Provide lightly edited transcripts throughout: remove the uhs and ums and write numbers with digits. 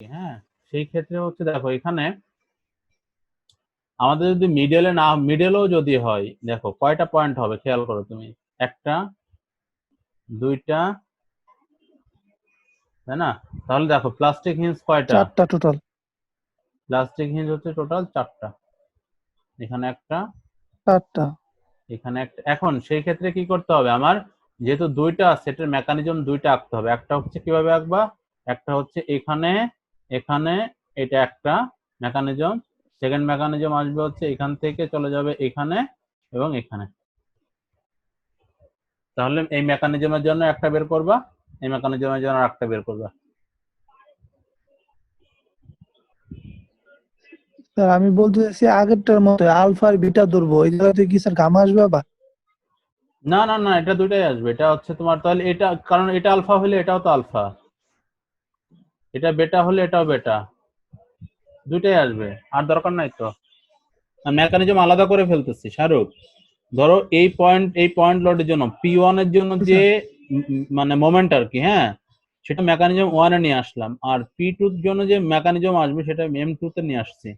হ্যাঁ, সেই ক্ষেত্রে হচ্ছে দেখো এখানে আমাদের যদি মিডলেও যদি হয়, দেখো কয়টা পয়েন্ট হবে খেয়াল করো তুমি। একটা, দুইটা, তাই না? তাহলে দেখো প্লাস্টিক হিঞ্জ কয়টা? 4টা টোটাল। প্লাস্টিক হিঞ্জ হচ্ছে টোটাল 4টা। এখানে একটা, 4টা। এখানে একটা। এখন সেই ক্ষেত্রে কি করতে হবে আমার, যেহেতু দুইটা আছে এটার মেকানিজম দুইটা আঁকতে হবে। একটা হচ্ছে কিভাবে আঁকবা, একটা হচ্ছে এখানে, এখানে, এটা একটা মেকানিজম। সেকেন্ড মেকানিজম আসবে হচ্ছে এখান থেকে চলে যাবে এখানে এবং এখানে। তাহলে এই মেকানিজমের জন্য একটা বের করবা, এই মেকানিজমের জন্য আরেকটা বের করবা। স্যার আমি বলতে চাইছি আগেরটার মতো আলফা আর বিটা ধরবো, ওই জায়গাতে কি স্যার গামা আসবে আবার? না না না, এটা দুইটাই আসবে। এটা হচ্ছে তোমার, তাহলে এটা, কারণ এটা আলফা হলে এটাও তো আলফা, এটা বেটা হলে এটাও বেটা, দুইটাই আসবে। আর দরকার নাই তো, মেকানিজম আলাদা করে ফেলতেছি শাহরুখ। ধরো এই পয়েন্ট লোডের জন্য P1 এর জন্য জি যে স্যার। মানে মোমেন্ট আর কি, হ্যাঁ, সেটা মেকানিজম 1 এ নিয়ে আসলাম। আর P2 এর জন্য যে মেকানিজম আসবে সেটা M2 তে নিয়ে আসছি।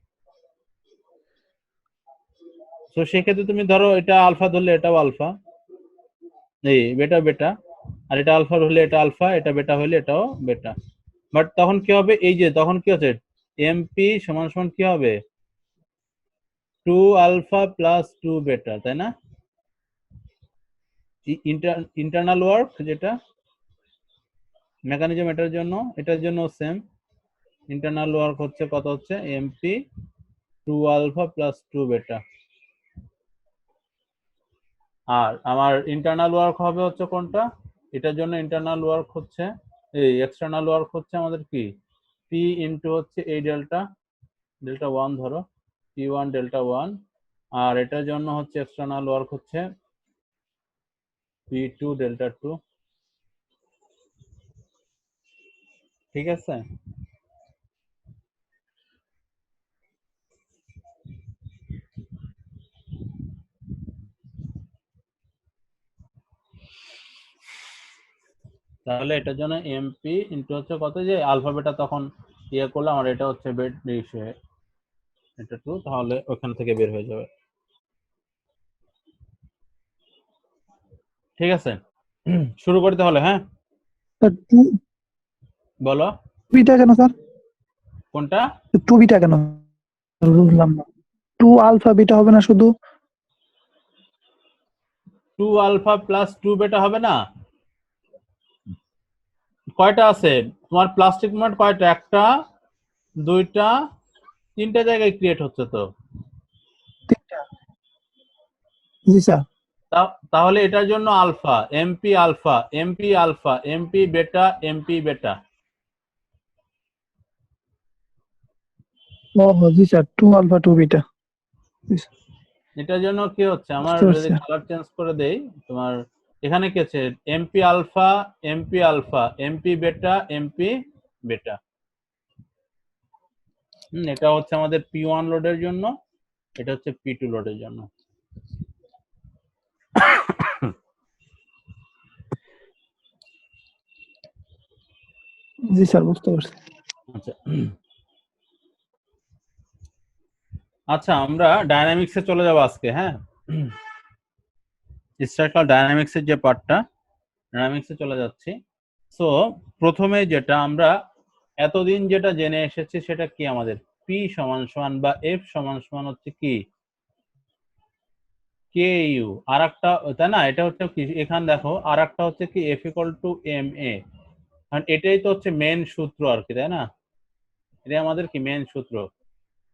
তো সেক্ষেত্রে তুমি ধরো এটা আলফা ধরলে এটাও আলফা, এই বেটা বেটা, আর এটা আলফা হলে এটা আলফা, এটা বেটা হলে এটাও বেটা। বাট তখন কি হবে, এই যে তখন কি হচ্ছে, MP সমান সমান কি হবে, 2 আলফা প্লাস 2 বেটা, তাই না? ইন্টারনাল ওয়ার্ক যেটা মেকানিজম এটার জন্য সেম। ইন্টারনাল ওয়ার্ক হচ্ছে কত, হচ্ছে MP 2 আলফা প্লাস 2 বেটা। আর আমার ইন্টারনাল ওয়ার্ক হবে হচ্ছে কোনটা, এটার জন্য ইন্টারনাল ওয়ার্ক হচ্ছে, এই এক্সটার্নাল ওয়ার্ক হচ্ছে আমাদের কি, P ইন্টু হচ্ছে এই ডেল্টা, ডেল্টা 1 ধরো, P1 ডেল্টা 1। আর এটার জন্য হচ্ছে এক্সটার্নাল ওয়ার্ক হচ্ছে P2 ডেল্টা 2। ঠিক আছে? তাহলে এটার জন্য MP ইন্টু হচ্ছে কত, যে আলফাবেটা তখন ইয়ে করলে আমার এটা হচ্ছে বেড রেশিও, এটা 2, তাহলে ওখান থেকে বের হয়ে যাবে। ঠিক আছে, শুরু করি তাহলে। হ্যাঁ, স্যার টু বলো বিটা কেন স্যার? কোনটা। টু বিটা কেন? বুঝলাম না। 2 আলফা বিটা হবে না শুধু? 2 আলফা প্লাস 2 বেটা হবে না? কয়টা আছে তোমার প্লাস্টিক মোমেন্ট, কয়টা, একটা, দুইটা, তিনটা জায়গায় ক্রিয়েট হচ্ছে তো। 3টা। জি স্যার। তাহলে এটার জন্য alpha, MP alpha, MP alpha, MP beta, MP beta. ও জি স্যার, 2 আলফা 2 বিটা। জি স্যার, এটার জন্য কি হচ্ছে আমার, বুঝতে যদি পারছি। কালার চেঞ্জ করে দেই, তোমার এখানে কি আছে, MP alpha, MP alpha, MP beta, MP বেটা। এটা হচ্ছে আমাদের P1 লোডের জন্য, এটা হচ্ছে P2 লোডের জন্য। জি স্যার, বুঝতে পারছি। আচ্ছা আচ্ছা, আমরা ডায়নামিক্সে চলে যাবো আজকে। হ্যাঁ, স্ট্রাকচারাল ডায়নামিক্সের যে পার্টটা, ডায়নামিক্সে চলে যাচ্ছি। সো প্রথমে যেটা আমরা এতদিন যেটা জেনে এসেছি সেটা কি, আমাদের পি সমান সমান বা এফ সমান সমান হচ্ছে কি, কে ইউ। আর একটা, তাই না, এটা হচ্ছে কি, এখানে দেখো আর একটা হচ্ছে কি এফ ইকুয়াল টু এম এ। কারণ এটাই তো হচ্ছে মেন সূত্র আর কি, তাই না? এটাই আমাদের কি মেন সূত্র।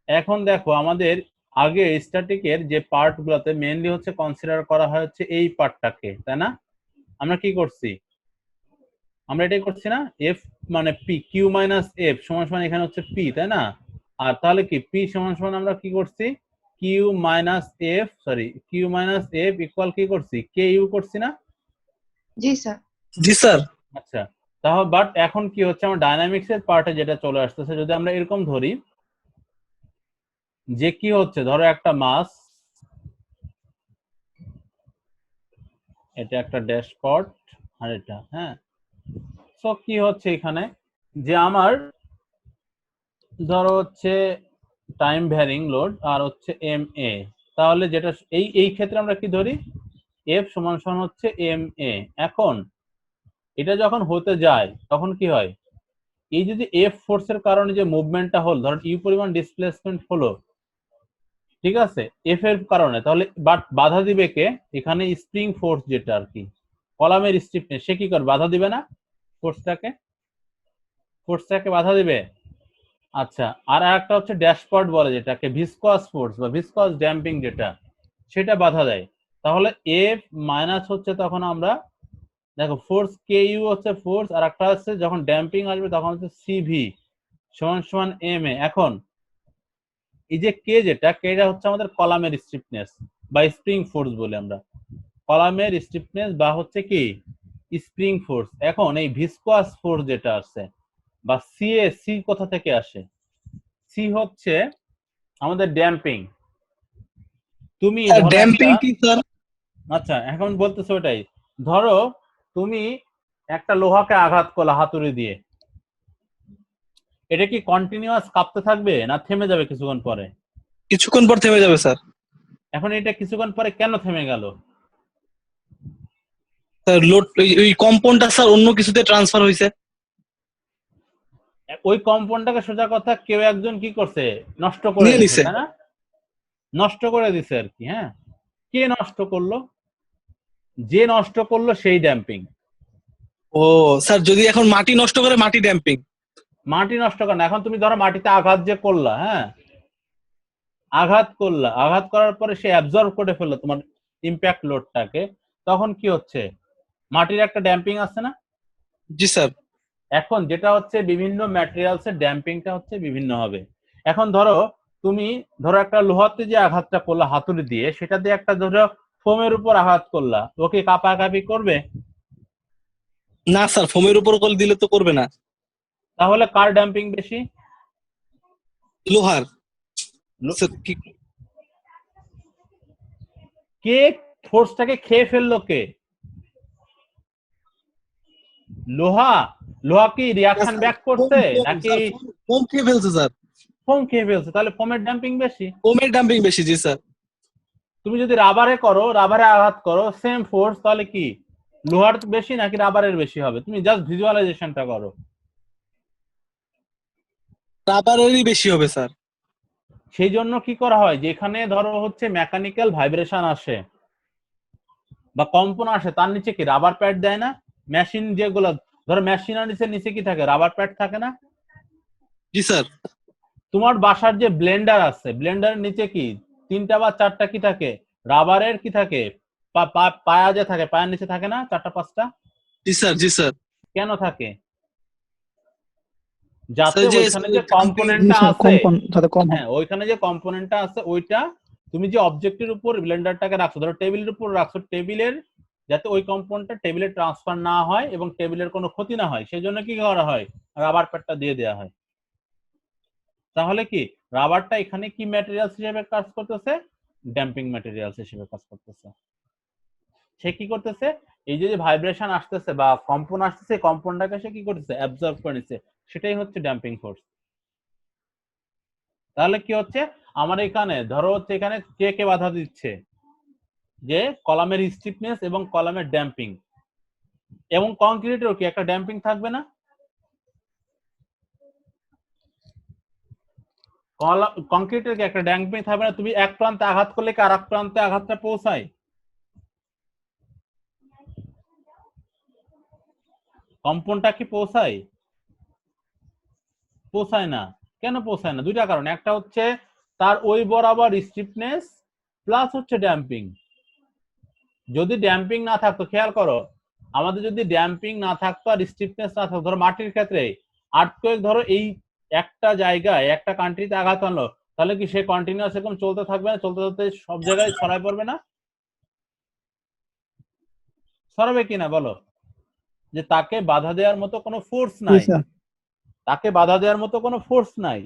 এখন দেখো আমাদের আগে স্ট্যাটিকের যে পার্ট গুলোতে মেনলি হচ্ছে কনসিডার করা হয় হচ্ছে এই পার্টটাকে, তাই না? আমরা কি করছি, আমরা এটাই করছি না, এফ মানে পি কিউ মাইনাস এফ সমান সমান এখানে হচ্ছে পি, তাই না? আর তাহলে কি পি সমান সমান আমরা কি করছি, কিউ মাইনাস এফ ইকুয়াল কি করছি, কে ইউ করছি না? জি স্যার। জি স্যার। আচ্ছা, তাহলে বাট এখন কি হচ্ছে, আমার ডায়নামিক্স এর পার্টে যেটা চলে আসতেছে, যদি আমরা এরকম ধরি যে কি হচ্ছে, ধরো একটা মাস, এটা একটা ড্যাশপট, আর এটা, হ্যাঁ। সো কি হচ্ছে এখানে, যে আমার ধরো হচ্ছে টাইম ভ্যারিং লোড আর হচ্ছে এম এ, তাহলে যেটা এই ক্ষেত্রে আমরা কি ধরি, এফ সমান সমান হচ্ছে এম এ। এখন এটা যখন হতে যায় তখন কি হয়, এই যদি এফ ফোর্সের কারণে যে মুভমেন্টটা হলো, ধরো ইউ পরিমাণ ডিসপ্লেসমেন্ট হলো, ঠিক আছে, এফ এর কারণে, তাহলে বাট বাধা দিবে কে, এখানে স্প্রিং ফোর্স যেটা আর কি, কলামের স্টিফনেস, সে কি করে বাধা দিবে না, ফোর্সটাকে ফোর্সটাকে বাধা দিবে। আচ্ছা, আর একটা হচ্ছে ড্যাশপট বলে যেটাকে, ভিসকস ফোর্স বা ভিসকস ড্যাম্পিং যেটা, সেটা বাধা দেয়। তাহলে এফ মাইনাস হচ্ছে তখন আমরা, দেখো ফোর্স কে ইউ হচ্ছে ফোর্স, আর একটা হচ্ছে যখন ড্যাম্পিং আসবে তখন হচ্ছে সিভি সমান সমান এম এ। এখন এই যে কে যেটা, কেটা হচ্ছে আমাদের কলামের স্টিফনেস বা স্প্রিং ফোর্স বলে আমরা, কলামের স্টিফনেস বা হচ্ছে কি স্প্রিং ফোর্স। এখন এই ভিসকস ফোর্স যেটা আছে বা সি কোথা থেকে আসে, সি হচ্ছে আমাদের ড্যাম্পিং। তুমি স্যার ধরো একটা, ড্যাম্পিং কি স্যার? আচ্ছা এখন বলতেছো ওটাই, ধরো তুমি একটা লোহাকে আঘাত করলে হাতুড়ি দিয়ে, এটা কি কন্টিনিউয়াস কাঁপতে থাকবে না থেমে যাবে কিছুক্ষণ পরে? কিছুক্ষণ পর থেমে যাবে স্যার। এখন এটা কিছুক্ষণ পরে কেন থেমে গেল? স্যার লোড ওই কম্পাউন্ডটা স্যার অন্য কিছুতে ট্রান্সফার হয়েছে। ওই কম্পাউন্ডটাকে সোজা কথা কেউ একজন কি করছে, নষ্ট করে নিয়ে দিছে, নিছে। তাই না? নষ্ট করে দিছে আর কি। হ্যাঁ, কে নষ্ট করলো? যে নষ্ট করলো সেই ড্যাম্পিং। ও স্যার, যদি এখন মাটি নষ্ট করে মাটি ড্যাম্পিং। মাটি নষ্ট করে না, এখন তুমি ধরো মাটিতে আঘাত যে করলা, হ্যাঁ আঘাত করলা, আঘাত করার পরে সে অ্যাবজর্ব করে ফেললো তোমার ইম্প্যাক্ট লোডটাকে, তখন কি হচ্ছে, মাটির একটা ড্যাম্পিং আছে না? জি স্যার। এখন যেটা হচ্ছে বিভিন্ন ম্যাটেরিয়ালস এর ড্যাম্পিংটা হচ্ছে বিভিন্ন হবে। এখন ধরো তুমি ধরো একটা লোহাতে যে আঘাতটা করলা হাতুড়ি দিয়ে, সেটা দিয়ে একটা ধরো ফোমের উপর আঘাত করলা, ওকে কাঁপাকাঁপি করবে? না স্যার, ফোমের উপর কল দিলে তো করবে না। তাহলে কার ড্যাম্পিং বেশি? লোহার। লো- স্যার কি? কে ফোর্সটাকে খেয়ে ফেললো কে? লোহা। লোহা কি না রিয়াকশন স্যার, ব্যাক ফোম করছে ফোম নাকি স্যার, ফোম খেয়ে ফেলছে স্যার। ফোম খেয়ে ফেলছে? তাহলে ফোমের ড্যাম্পিং বেশি। ফোমের ড্যাম্পিং বেশি, জি স্যার। তুমি যদি রাবারে করো, রাবারে আঘাত করো সেম ফোর্স, তাহলে কি লোহার বেশি নাকি রাবারের বেশি হবে? তুমি জাস্ট ভিজুয়ালাইজেশনটা করো। রাবারেরই বেশি হবে স্যার। সেই জন্য কি করা হয়, যেখানে ধরো হচ্ছে মেকানিক্যাল ভাইব্রেশন আসে বা কম্পন আসে, তার নিচে কি রাবার প্যাড দেয় না? মেশিন যেগুলো, ধরো মেশিনারিজের নিচে কি থাকে, রাবার প্যাড থাকে না? জি স্যার। তোমার বাসার যে ব্লেন্ডার আছে, ব্লেন্ডারের নিচে কি তিনটা বা চারটা কি থাকে, রাবারের কি থাকে, পায়া যে থাকে, পায়ের নিচে থাকে না চারটা পাঁচটা? জি স্যার। জি স্যার। কেন থাকে? স্যার যাতে যে ওইখানে যে ড্যাম্পিং। জি কম্পোনেন্টটা স্যার, আছে, কম্পন যাতে কম হয়। হ্যাঁ ওইখানে যে কম্পোনেন্টটা আছে ওইটা তুমি যে অবজেক্টের উপর ব্লেন্ডারটাকে রাখছো, ধরো টেবিলের উপর রাখছো, টেবিলের যাতে ওই কম্পোনেন্টটা টেবিলে ট্রান্সফার না হয় এবং টেবিলের কোনো ক্ষতি না হয়, সেই জন্য কি করা হয়, রাবার প্যাডটা দিয়ে দেওয়া হয়। তাহলে কি রাবারটা এখানে কি ম্যাটেরিয়ালস হিসেবে কাজ করতেছে, ড্যাম্পিং ম্যাটেরিয়ালস হিসেবে কাজ করতেছে। সে কি করতেছে, এই যে ভাইব্রেশন আসতেছে বা কম্পন আসতেছে, কম্পনটাকে সে কি করতেছে, অ্যাবজর্ব করে নিচ্ছে, সেটাই হচ্ছে ড্যাম্পিং ফোর্স। তাহলে কি হচ্ছে, আমার এখানে ধরো হচ্ছে এখানে কে কে বাধা দিচ্ছে, যে কলামের স্টিফনেস এবং কলামের ড্যাম্পিং। এবং কংক্রিটেরও কি একটা ড্যাম্পিং থাকবে না? কংক্রিটের কি একটা ড্যাম্পিং থাকবে না? তুমি এক প্রান্তে আঘাত করলে কি আর এক প্রান্তে আঘাতটা পৌঁছায়? কম্পনটা কি পৌঁছায়? পৌঁছায় না। কেন পৌঁছায় না? দুইটা কারণ, একটা হচ্ছে তার ওই বরাবর স্টিফনেস, প্লাস হচ্ছে ড্যাম্পিং। যদি ড্যাম্পিং না থাকতো, খেয়াল করো, আমাদের যদি ড্যাম্পিং না থাকতো আর স্টিফনেস না থাকতো, ধরো মাটির ক্ষেত্রে আর্থকোয়েক, ধরো এই একটা জায়গায় একটা কান্ট্রিতে আঘাত আনলো, তাহলে কি সে কন্টিনিউয়াস এরকম চলতে থাকবে না? চলতে চলতে সব জায়গায় ছড়ায় পড়বে না? ছড়াবে কিনা বলো? যে তাকে বাধা দেওয়ার মতো কোনো ফোর্স জি নাই, স্যার। তাকে বাধা দেওয়ার মতো কোনো ফোর্স নাই।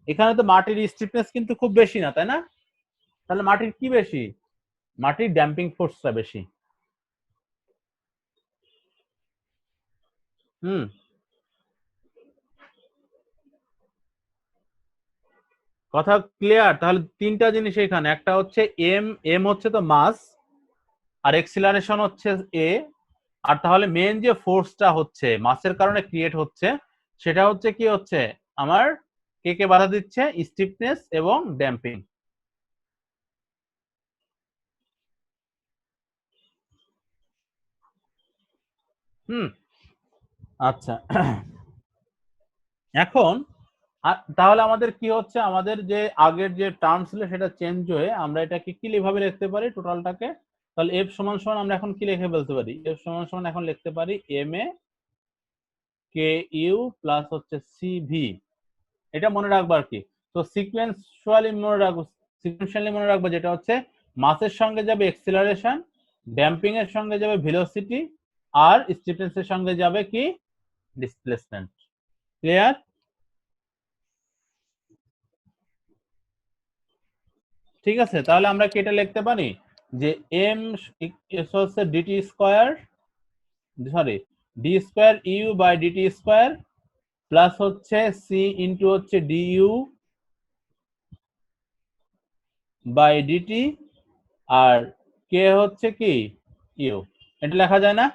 এখানে তো মাটির স্টিফনেস কিন্তু খুব বেশি না, তাই না? তাহলে মাটির কি বেশি? মাটির ড্যাম্পিং ফোর্সটা বেশি। হুম। কথা ক্লিয়ার? তাহলে তিনটা জিনিস এখানে, একটা হচ্ছে এম হচ্ছে তো মাস, আর এক্সিলারেশন হচ্ছে এ, আর তাহলে মেন যে ফোর্সটা হচ্ছে মাসের কারণে ক্রিয়েট হচ্ছে সেটা হচ্ছে কি হচ্ছে আমার কে কে বাধা দিচ্ছে, স্টিফনেস এবং ড্যাম্পিং। আচ্ছা এখন তাহলে আমাদের কি হচ্ছে, আমাদের যে আগের যে টার্ম ছিল সেটা চেঞ্জ হয়ে আমরা এটাকে কি ভাবে লিখতে পারি টোটালটাকে, তাহলে এফ সমান সমান আমরা এখন কি লিখে বলতে পারি, এফ সমান সমান এখন লিখতে পারি M A K U plus হচ্ছে সি ভি। এটা মনে রাখবো আর কি। তো সিকুয়েন্সিয়ালি মনে রাখবো যেটা হচ্ছে মাসের সঙ্গে যাবে এক্সিলারেশন, ড্যাম্পিং এর সঙ্গে যাবে ভেলোসিটি, আর স্টিফনেস এর সঙ্গে যাবে কি ডিসপ্লেসমেন্ট। ক্লিয়ার? ঠিক আছে, তাহলে আমরা কি এটা লিখতে পারি যে এম হচ্ছে DT square, sorry D square U by DT square plus হচ্ছে সি ইন্টু হচ্ছে ডিইউ বাই ডিটি, আর কে হচ্ছে কি ইউ। এটা লেখা যায় না?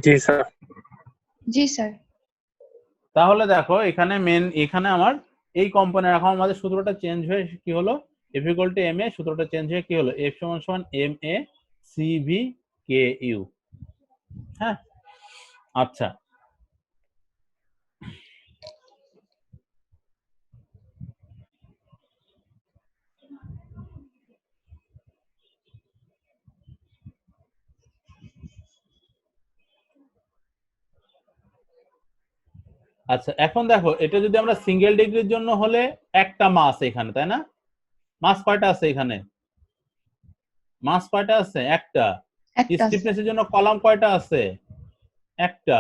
জি স্যার। জি স্যার। তাহলে দেখো এখানে এখানে আমার এই কম্পোনেন্ট, এখন আমাদের সূত্রটা চেঞ্জ হয়ে কি হলো, F equal to M A, সূত্রটা চেঞ্জ হয়ে কি হলো এফ সমান সমান M A C V K U. হ্যাঁ আচ্ছা, আচ্ছা এখন দেখো এটা যদি আমরা সিঙ্গেল ডিগ্রির জন্য হলে একটা মাস এখানে, তাই না? মাস কয়টা আছে এখানে? মাস কয়টা আছে? একটা। একটা স্টিফনেসের জন্য কলাম কয়টা আছে? একটা।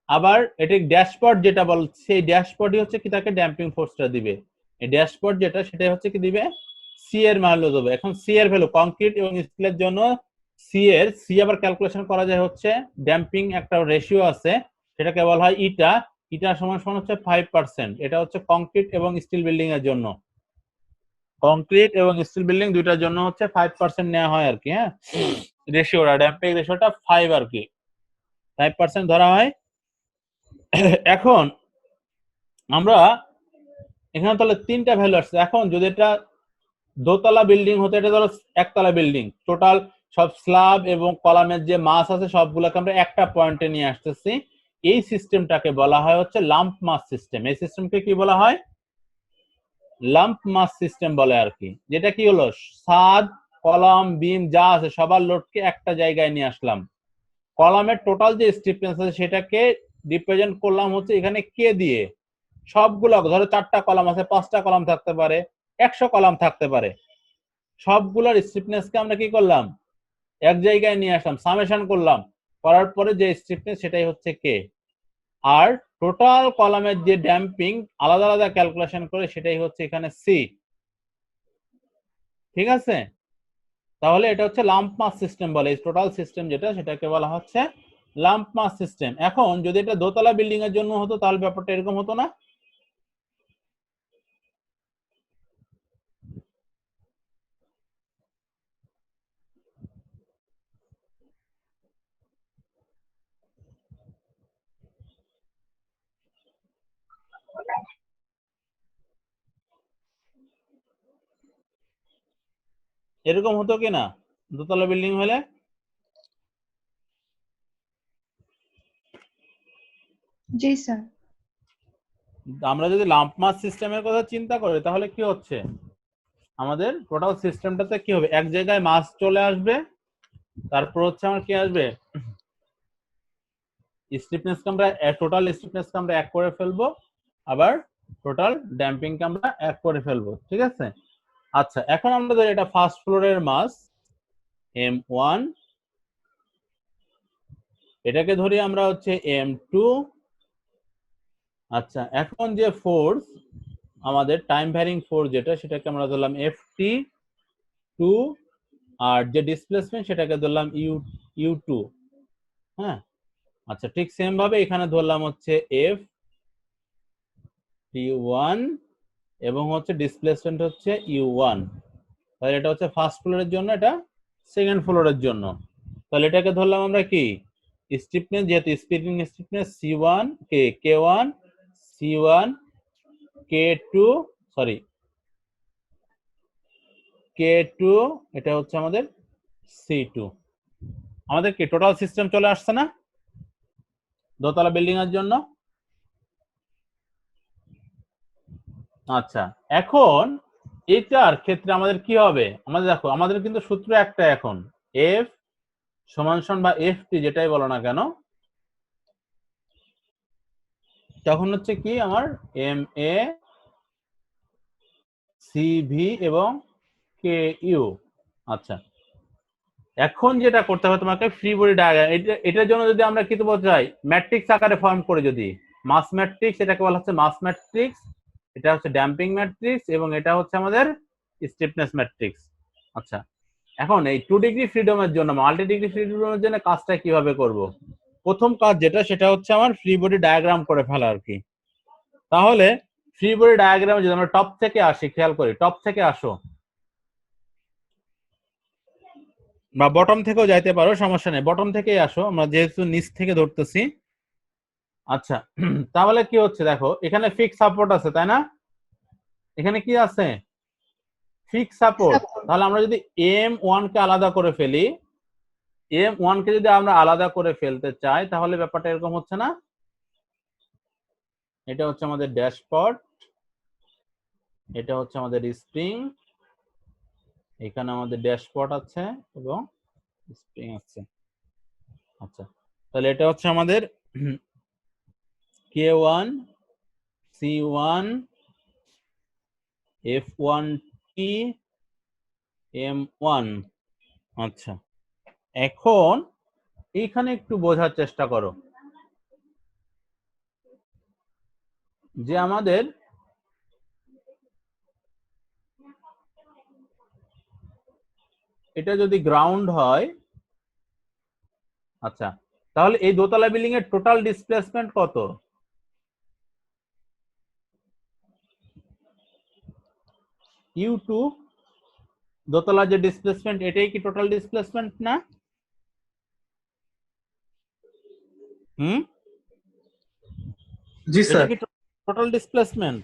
আবার এটি ড্যাশপট যেটা বল, সেই ড্যাশপটই হচ্ছে কি তাকে ড্যাম্পিং ফোর্সটা দিবে। এই ড্যাশপট যেটা সেটা হচ্ছে কি দিবে সি এর ভ্যালু দেবে। এখন সি এর ভ্যালু কংক্রিট এবং স্টিলের জন্য সি আবার ক্যালকুলেশন করা যায় হচ্ছে ড্যাম্পিং একটা রেশিও আছে, সেটাকে বলা হয় ইটা। ইটা সমান সমান হচ্ছে 5%। এটা হচ্ছে কংক্রিট এবং স্টিল বিল্ডিং এর জন্য, কংক্রিট এবং স্টিল বিল্ডিং দুইটার জন্য হচ্ছে 5% নেওয়া হয় আর কি। হ্যাঁ, রেশিওটা ড্যাম্পিং রেশিওটা 5 আর কি, 5% ধরা হয়। এখন আমরা এখানে তাহলে তিনটা ভ্যালু আসছে। এখন যদি এটা দোতলা বিল্ডিং হতো, এটা ধরো একতলা বিল্ডিং, টোটাল সব স্ল্যাব এবং কলামের যে মাস আছে সবগুলোকে আমরা একটা পয়েন্টে নিয়ে আসতেছি। এই সিস্টেমটাকে বলা হয় হচ্ছে লাম্প মাস সিস্টেম। এই সিস্টেমকে কি বলা হয়? লাম্প মাস সিস্টেম বলে আর কি। যেটা কি হলো, ছাদ কলাম বিম যা আছে সবার লোডকে একটা জায়গায় নিয়ে আসলাম, কলামের টোটাল যে স্টিফনেস আছে সেটাকে রিপ্রেজেন্ট করলাম হচ্ছে এখানে কে দিয়ে, সবগুলো ধরো 4টা কলাম আছে, 5টা কলাম থাকতে পারে, 100 কলাম থাকতে পারে, সবগুলোর স্টিফনেসকে আমরা কি করলাম এক জায়গায় নিয়ে আসলাম, সামেশন করলাম, করার পরে যে স্টিফনেস সেটাই হচ্ছে কে, আর টোটাল কলামের যে ড্যাম্পিং আলাদা আলাদা ক্যালকুলেশন করে সেটাই হচ্ছে এখানে সি। ঠিক আছে, তাহলে এটা হচ্ছে লাম্প মাস সিস্টেম বলে। এই টোটাল সিস্টেম যেটা সেটাকে বলা হচ্ছে লাম্প মাস সিস্টেম। এখন যদি এটা দোতলা বিল্ডিং এর জন্য হতো তাহলে ব্যাপারটা এরকম হতো না? এরকম হতো কি না দোতলা বিল্ডিং হলে? জি স্যার। আমরা যদি লাম্প মাস সিস্টেমের কথা চিন্তা করি তাহলে কি হচ্ছে, আমাদের টোটাল সিস্টেমটাতে কি হবে, এক জায়গায় মাস চলে আসবে, তারপর হচ্ছে আমার কি আসবে স্টিফনেসকে আমরা টোটাল স্টিফনেসকে আমরা এক করে ফেলবো, আবার টোটাল ড্যাম্পিংকে আমরা এক করে ফেলবো। ঠিক আছে, আচ্ছা এখন আমরা ধরি এটা ফার্স্ট ফ্লোরের মাস M1, এটাকে ধরি আমরা হচ্ছে M2। আচ্ছা এখন যে ফোর্স আমাদের টাইম ভ্যারিং ফোর্স যেটা সেটাকে আমরা ধরলাম FT2, আর যে ডিসপ্লেসমেন্ট সেটাকে ধরলাম U2। হ্যাঁ আচ্ছা, ঠিক সেম ভাবে এখানে ধরলাম হচ্ছে F, T1 এবং হচ্ছে ডিসপ্লেসমেন্ট হচ্ছে U1। তাহলে এটা হচ্ছে ফার্স্ট ফ্লোরের জন্য, এটা সেকেন্ড ফ্লোরের জন্য। তাহলে এটাকে ধরলাম আমরা কি স্টিফনেস, যেহেতু spring stiffness C1 K1 C1 K2 sorry K2, এটা হচ্ছে আমাদের C2। আমাদের কি টোটাল সিস্টেম চলে আসছে না দোতলা বিল্ডিং এর জন্য? আচ্ছা, এখন এটার ক্ষেত্রে আমাদের কি হবে? আমাদের দেখো, আমাদের কিন্তু সূত্র একটা এখন, F সমান বা FT যেটাই বলো না কেন, তখন হচ্ছে কি আমার MA CV এবং KU। আচ্ছা, এখন যেটা করতে হবে তোমাকে ফ্রি বডি ডায়াগ্রাম, এটার জন্য যদি আমরা কি বলতে চাই ম্যাট্রিক্স আকারে ফর্ম করে, যদি মাস ম্যাট্রিক্স, এটাকে বলা হচ্ছে মাস ম্যাট্রিক্স, এটা হচ্ছে ড্যাম্পিং ম্যাট্রিক্স এবং এটা হচ্ছে আমাদের স্টিফনেস ম্যাট্রিক্স। আচ্ছা, এখন এই 2 ডিগ্রি ফ্রিডমের জন্য, মাল্টি ডিগ্রি ফ্রিডমের জন্য কাজটা কিভাবে করব? প্রথম কাজ যেটা, সেটা হচ্ছে আমার ফ্রি বডি ডায়াগ্রাম করে ফেলা আর কি। তাহলে ফ্রি বডি ডায়াগ্রামে যদি আমরা টপ থেকে আসি, খেয়াল করি টপ থেকে আসো বা বটম থেকেও যাইতে পারো, সমস্যা নেই, বটম থেকেই আসো, আমরা যেহেতু নিচ থেকে ধরতেছি। আচ্ছা, তাহলে কি হচ্ছে দেখো, এখানে ফিক্স সাপোর্ট আছে তাই না? এখানে কি আছে? Fix support. তাহলে আমরা যদি M1 কে আলাদা করে ফেলি, M1 কে যদি আমরা আলাদা করে ফেলতে চাই, তাহলে ব্যাপারটা এরকম হচ্ছে না? এটা হচ্ছে আমাদের ড্যাশপট, এটা হচ্ছে আমাদের স্প্রিং, এখানে আমাদের ড্যাশপট আছে এবং স্প্রিং আছে। আচ্ছা, তাহলে এটা হচ্ছে আমাদের K1 C1 F1T M1। আচ্ছা, এখন এইখানে একটু বোঝার চেষ্টা করো যে আমাদের এটা যদি গ্রাউন্ড হয়, আচ্ছা, তাহলে এই দোতলা বিল্ডিং এর টোটাল ডিসপ্লেসমেন্ট কত? U2 দোতলা যে ডিসপ্লেসমেন্ট, এটাই কি টোটাল ডিসপ্লেসমেন্ট না? জি এটা স্যার। কি টোটাল ডিসপ্লেসমেন্ট?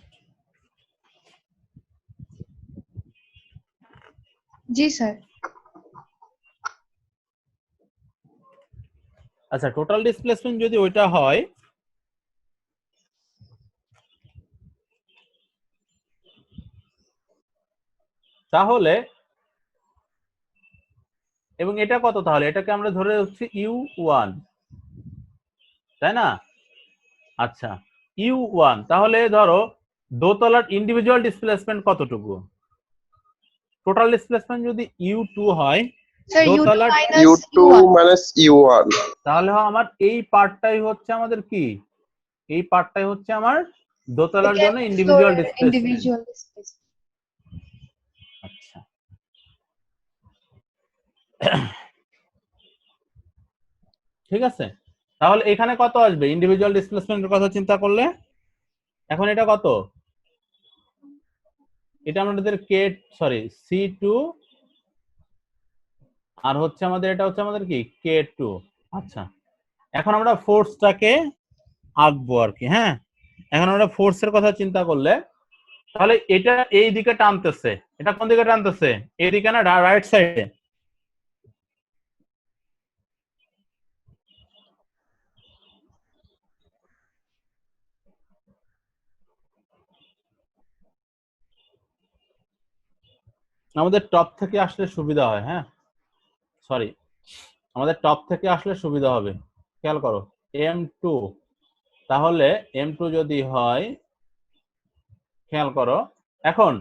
जी सर। আচ্ছা, টোটাল ডিসপ্লেসমেন্ট যদি ওইটা হয়, তাহলে এবং এটা কত? তাহলে এটাকে আমরা ধরে হচ্ছে U1 তাই না? আচ্ছা, U1, তাহলে ধরো দোতলার ইন্ডিভিজুয়াল ডিসপ্লেসমেন্ট কতটুকু? টোটাল ডিসপ্লেসমেন্ট যদি U2 হয়, सर U2 দোতলার माइनस U2 minus U1. তাহলে আমার এই পার্টটাই হচ্ছে আমাদের কি, এই পার্টটাই হচ্ছে আমার দোতলার জন্য ইন্ডিভিজুয়াল ডিসপ্লেসমেন্ট। Individual displacement. আচ্ছা, ঠিক আছে, তাহলে এখানে কত আসবে ইন্ডিভিজুয়াল ডিসপ্লেসমেন্টের কথা চিন্তা করলে? এখন এটা কত? এটা আমাদের C2 আর হচ্ছে আমাদের এটা হচ্ছে আমাদের কি K2। আচ্ছা, এখন আমরা ফোর্সটাকে আঁকবো আর কি। হ্যাঁ, এখন আমরা ফোর্সের কথা চিন্তা করলে, তাহলে এটা এই দিকে টানতেছে, এটা কোন দিকে টানতেছে? এই দিকে না, রাইট সাইডে। আমাদের টপ থেকে আসলে সুবিধা হয়। হ্যাঁ, সরি, আমাদের টপ থেকে আসলে সুবিধা হবে। খেয়াল করো M2, তাহলে M2 যদি হয়, খেয়াল করো এখন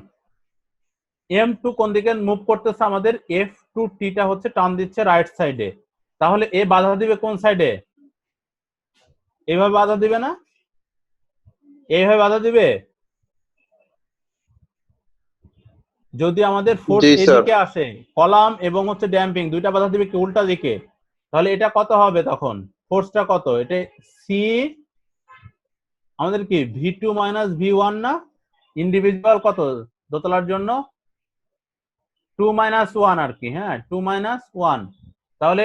M2 কোন দিকে মুভ করতেছে? আমাদের F2T টা হচ্ছে টান দিচ্ছে রাইট সাইডে। তাহলে এ বাধা দিবে কোন সাইডে? এইভাবে বাধা দিবে না? এইভাবে বাধা দিবে। যদি আমাদের ফোর্স জি স্যার। এদিকে আসে, কলাম এবং হচ্ছে ড্যাম্পিং দুইটা বাধা দিবে কি উল্টা দিকে, তাহলে এটা কত হবে তখন? ফোর্সটা কত? এটা আমাদের কি V2 মাইনাস V1 না? ইন্ডিভিজুয়াল কত দোতলার জন্য 2 মাইনাস 1 আর কি, হ্যাঁ 2 মাইনাস 1। তাহলে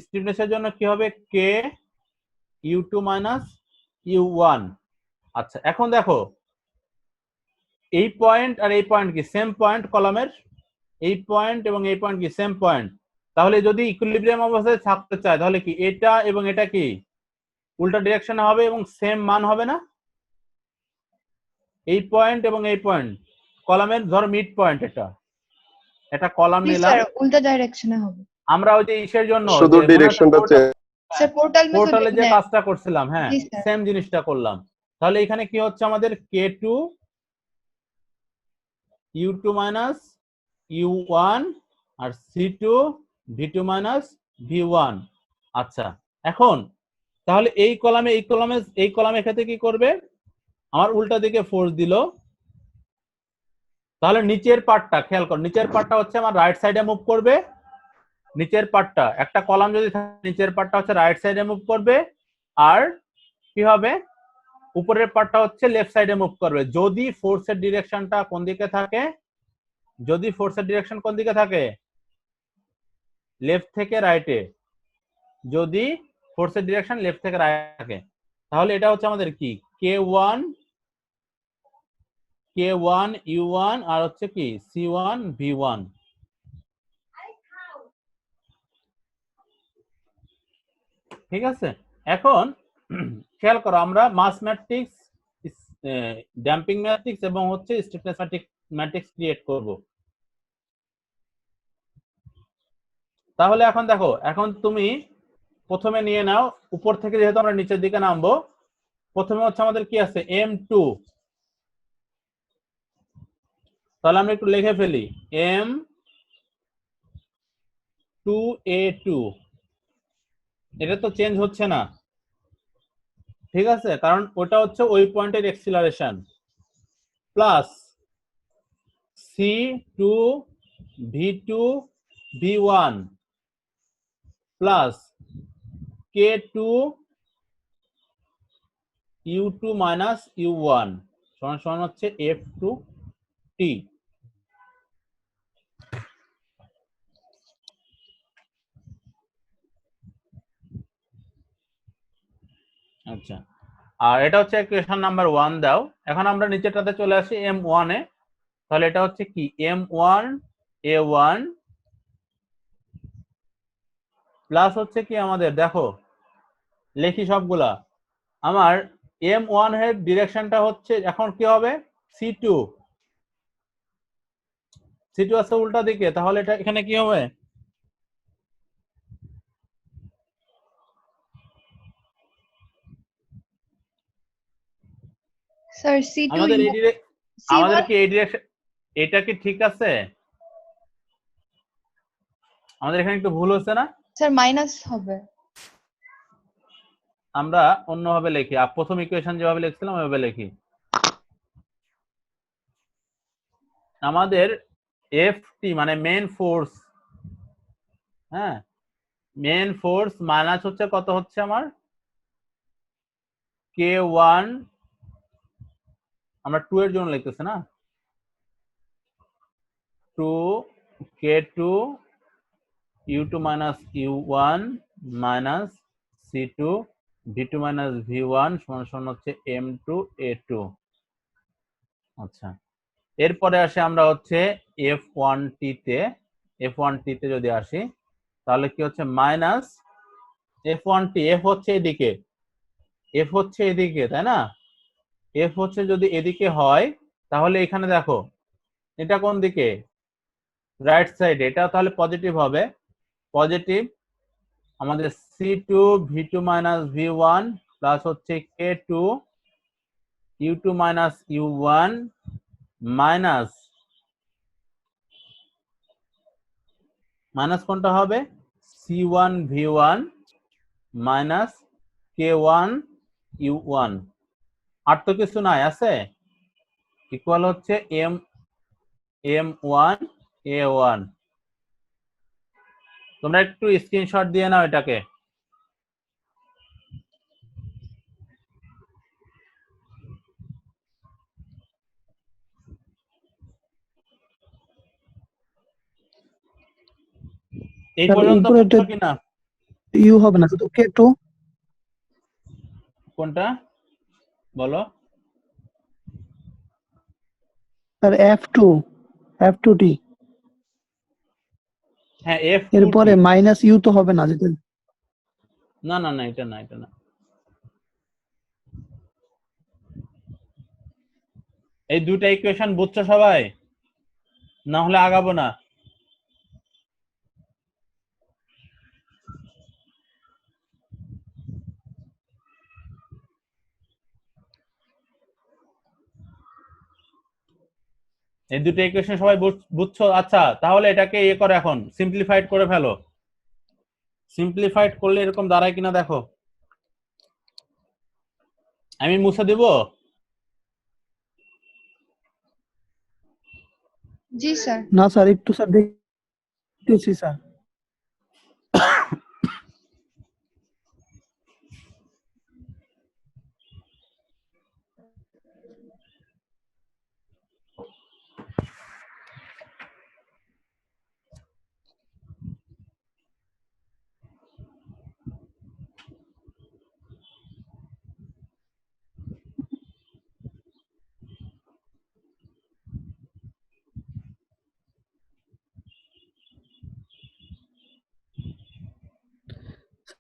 স্টিফনেসের জন্য কি হবে K U2 মাইনাস U1। আচ্ছা এখন দেখো এই পয়েন্ট আর এই পয়েন্ট কি সেম পয়েন্ট কলামের, এই পয়েন্ট এবং এই পয়েন্ট কি সেম পয়েন্ট। তাহলে যদি ইকুইলিব্রিয়াম অবস্থায় থাকতে চায় তাহলে কি এটা এবং এটা কি উল্টা ডিরেকশনে হবে এবং সেম মান হবে না? এই পয়েন্ট এবং এই পয়েন্ট কলামের ধর মিড পয়েন্ট, এটা কলাম জি নিলাম স্যার উল্টা ডাইরেকশনে হবে। আমরা ওই যে ইসের জন্য শুধু ডিরেকশনটা চেঞ্জ। স্যার পোর্টাল পোর্টালে যে মেথড কাজটা করছিলাম, হ্যাঁ জি স্যার। সেম জিনিসটা করলাম। তাহলে এখানে কি হচ্ছে আমাদের K2 U2 মাইনাস U1 আর C2 V2 মাইনাস V1। আচ্ছা এখন তাহলে এই কলামে ক্ষেত্রে কি করবে, আমার উল্টা দিকে ফোর্স দিল। তাহলে নিচের পার্টটা খেয়াল কর, নিচের পার্টটা হচ্ছে আমার রাইট সাইডে মুভ করবে। নিচের পার্টটা একটা কলাম যদি থাকে নিচের পার্টটা হচ্ছে রাইট সাইডে মুভ করবে, আর কি হবে উপরের পার্টটা হচ্ছে লেফট সাইডে মুভ করবে যদি ফোর্সের ডিরেকশনটা কোন দিকে থাকে, যদি ফোর্সের ডিরেকশন কোন দিকে থাকে লেফট থেকে রাইটে, যদি ফোর্সের ডিরেকশন লেফট থেকে রাইট থাকে তাহলে এটা হচ্ছে আমাদের কি K1 U1 আর হচ্ছে কি C1 V1। ঠিক আছে, এখন খেয়াল করো আমরা মাস ম্যাট্রিক্স, ড্যাম্পিং ম্যাট্রিক্স এবং হচ্ছে স্টিফনেস ম্যাট্রিক্স ক্রিয়েট করব। তাহলে এখন দেখো, এখন তুমি প্রথমে নিয়ে নাও উপর থেকে, যেহেতু আমরা নিচের দিকে নামবো, প্রথমে হচ্ছে আমাদের কি আছে M2। তাহলে আমরা একটু লিখে ফেলি M2A2। এটা তো চেঞ্জ হচ্ছে না, ঠিক আছে, কারণ ওটা হচ্ছে ওই পয়েন্টের acceleration, plus C2 V2 V1 plus K2 U2 minus U1 সমান সমান হচ্ছে F2T। আচ্ছা, আর এটা হচ্ছে ইকুয়েশন নাম্বার 1 দাও। এখন আমরা নিচেরটাতে চলে আসি M1 এ। তাহলে এটা হচ্ছে কি M1A1 প্লাস হচ্ছে কি আমাদের দেখো লেখি সবগুলা, আমার M1 এর ডিরেকশনটা হচ্ছে এখন কি হবে C2 আছে উল্টা দিকে, তাহলে এটা এখানে কি হবে স্যার C2 আমাদের এই আমাদের C1 কি এই ডিরেকশন, এটা কি ঠিক আছে? আমাদের এখানে একটু ভুল হচ্ছে না? স্যার মাইনাস হবে। আমরা অন্যভাবে লিখি, প্রথম ইকুয়েশন যেভাবে লিখছিলাম ওইভাবে লিখি। আমাদের এফটি মানে মেন ফোর্স, হ্যাঁ মেন ফোর্স মাইনাস হচ্ছে কত হচ্ছে আমার K1, আমরা 2 এর জন্য লিখতেছি না, 2 K2 U2 minus U1 minus C2 V2 minus V1 সমান সমান হচ্ছে M2A2। আচ্ছা, এরপরে আসে আমরা হচ্ছে F1T তে যদি আসি তাহলে কি হচ্ছে মাইনাস F1T, F হচ্ছে এদিকে, F হচ্ছে এদিকে তাই না, F হচ্ছে যদি এদিকে হয় তাহলে এখানে দেখো এটা কোন দিকে রাইট সাইড, এটা তাহলে পজিটিভ হবে, পজিটিভ আমাদের C2 V2 minus V1 plus হচ্ছে K2 U2 minus U1 minus কোনটা হবে C1 V1 minus K1 U1। আর তো কিছু নাই আছে, ইকুয়াল হচ্ছে M1 A1। তোমরা একটু স্ক্রিনশট দিয়ে নাও এটাকে। এই স্যার পর্যন্ত উপরেরটা বুঝছো কিনা? ইউ হবে না, শুধু K2। কোনটা বলো? স্যার F2T, হ্যাঁ F2T। এরপরে মাইনাস ইউ তো হবে না যেটা। না না না, এটা না, এটা না। এই দুইটা ইকুয়েশন বুঝছো সবাই? না হলে আগাবো না। এই দুটো ইকুয়েশন সবাই বুঝছো? আচ্ছা তাহলে এটাকে ইয়ে করো, এখন সিম্পলিফাইড করে ফেলো। সিম্পলিফাইড করলে এরকম দাঁড়ায় কিনা দেখো। আমি মুছে দিব? জি স্যার। না স্যার, একটু স্যার দেখতেছি স্যার।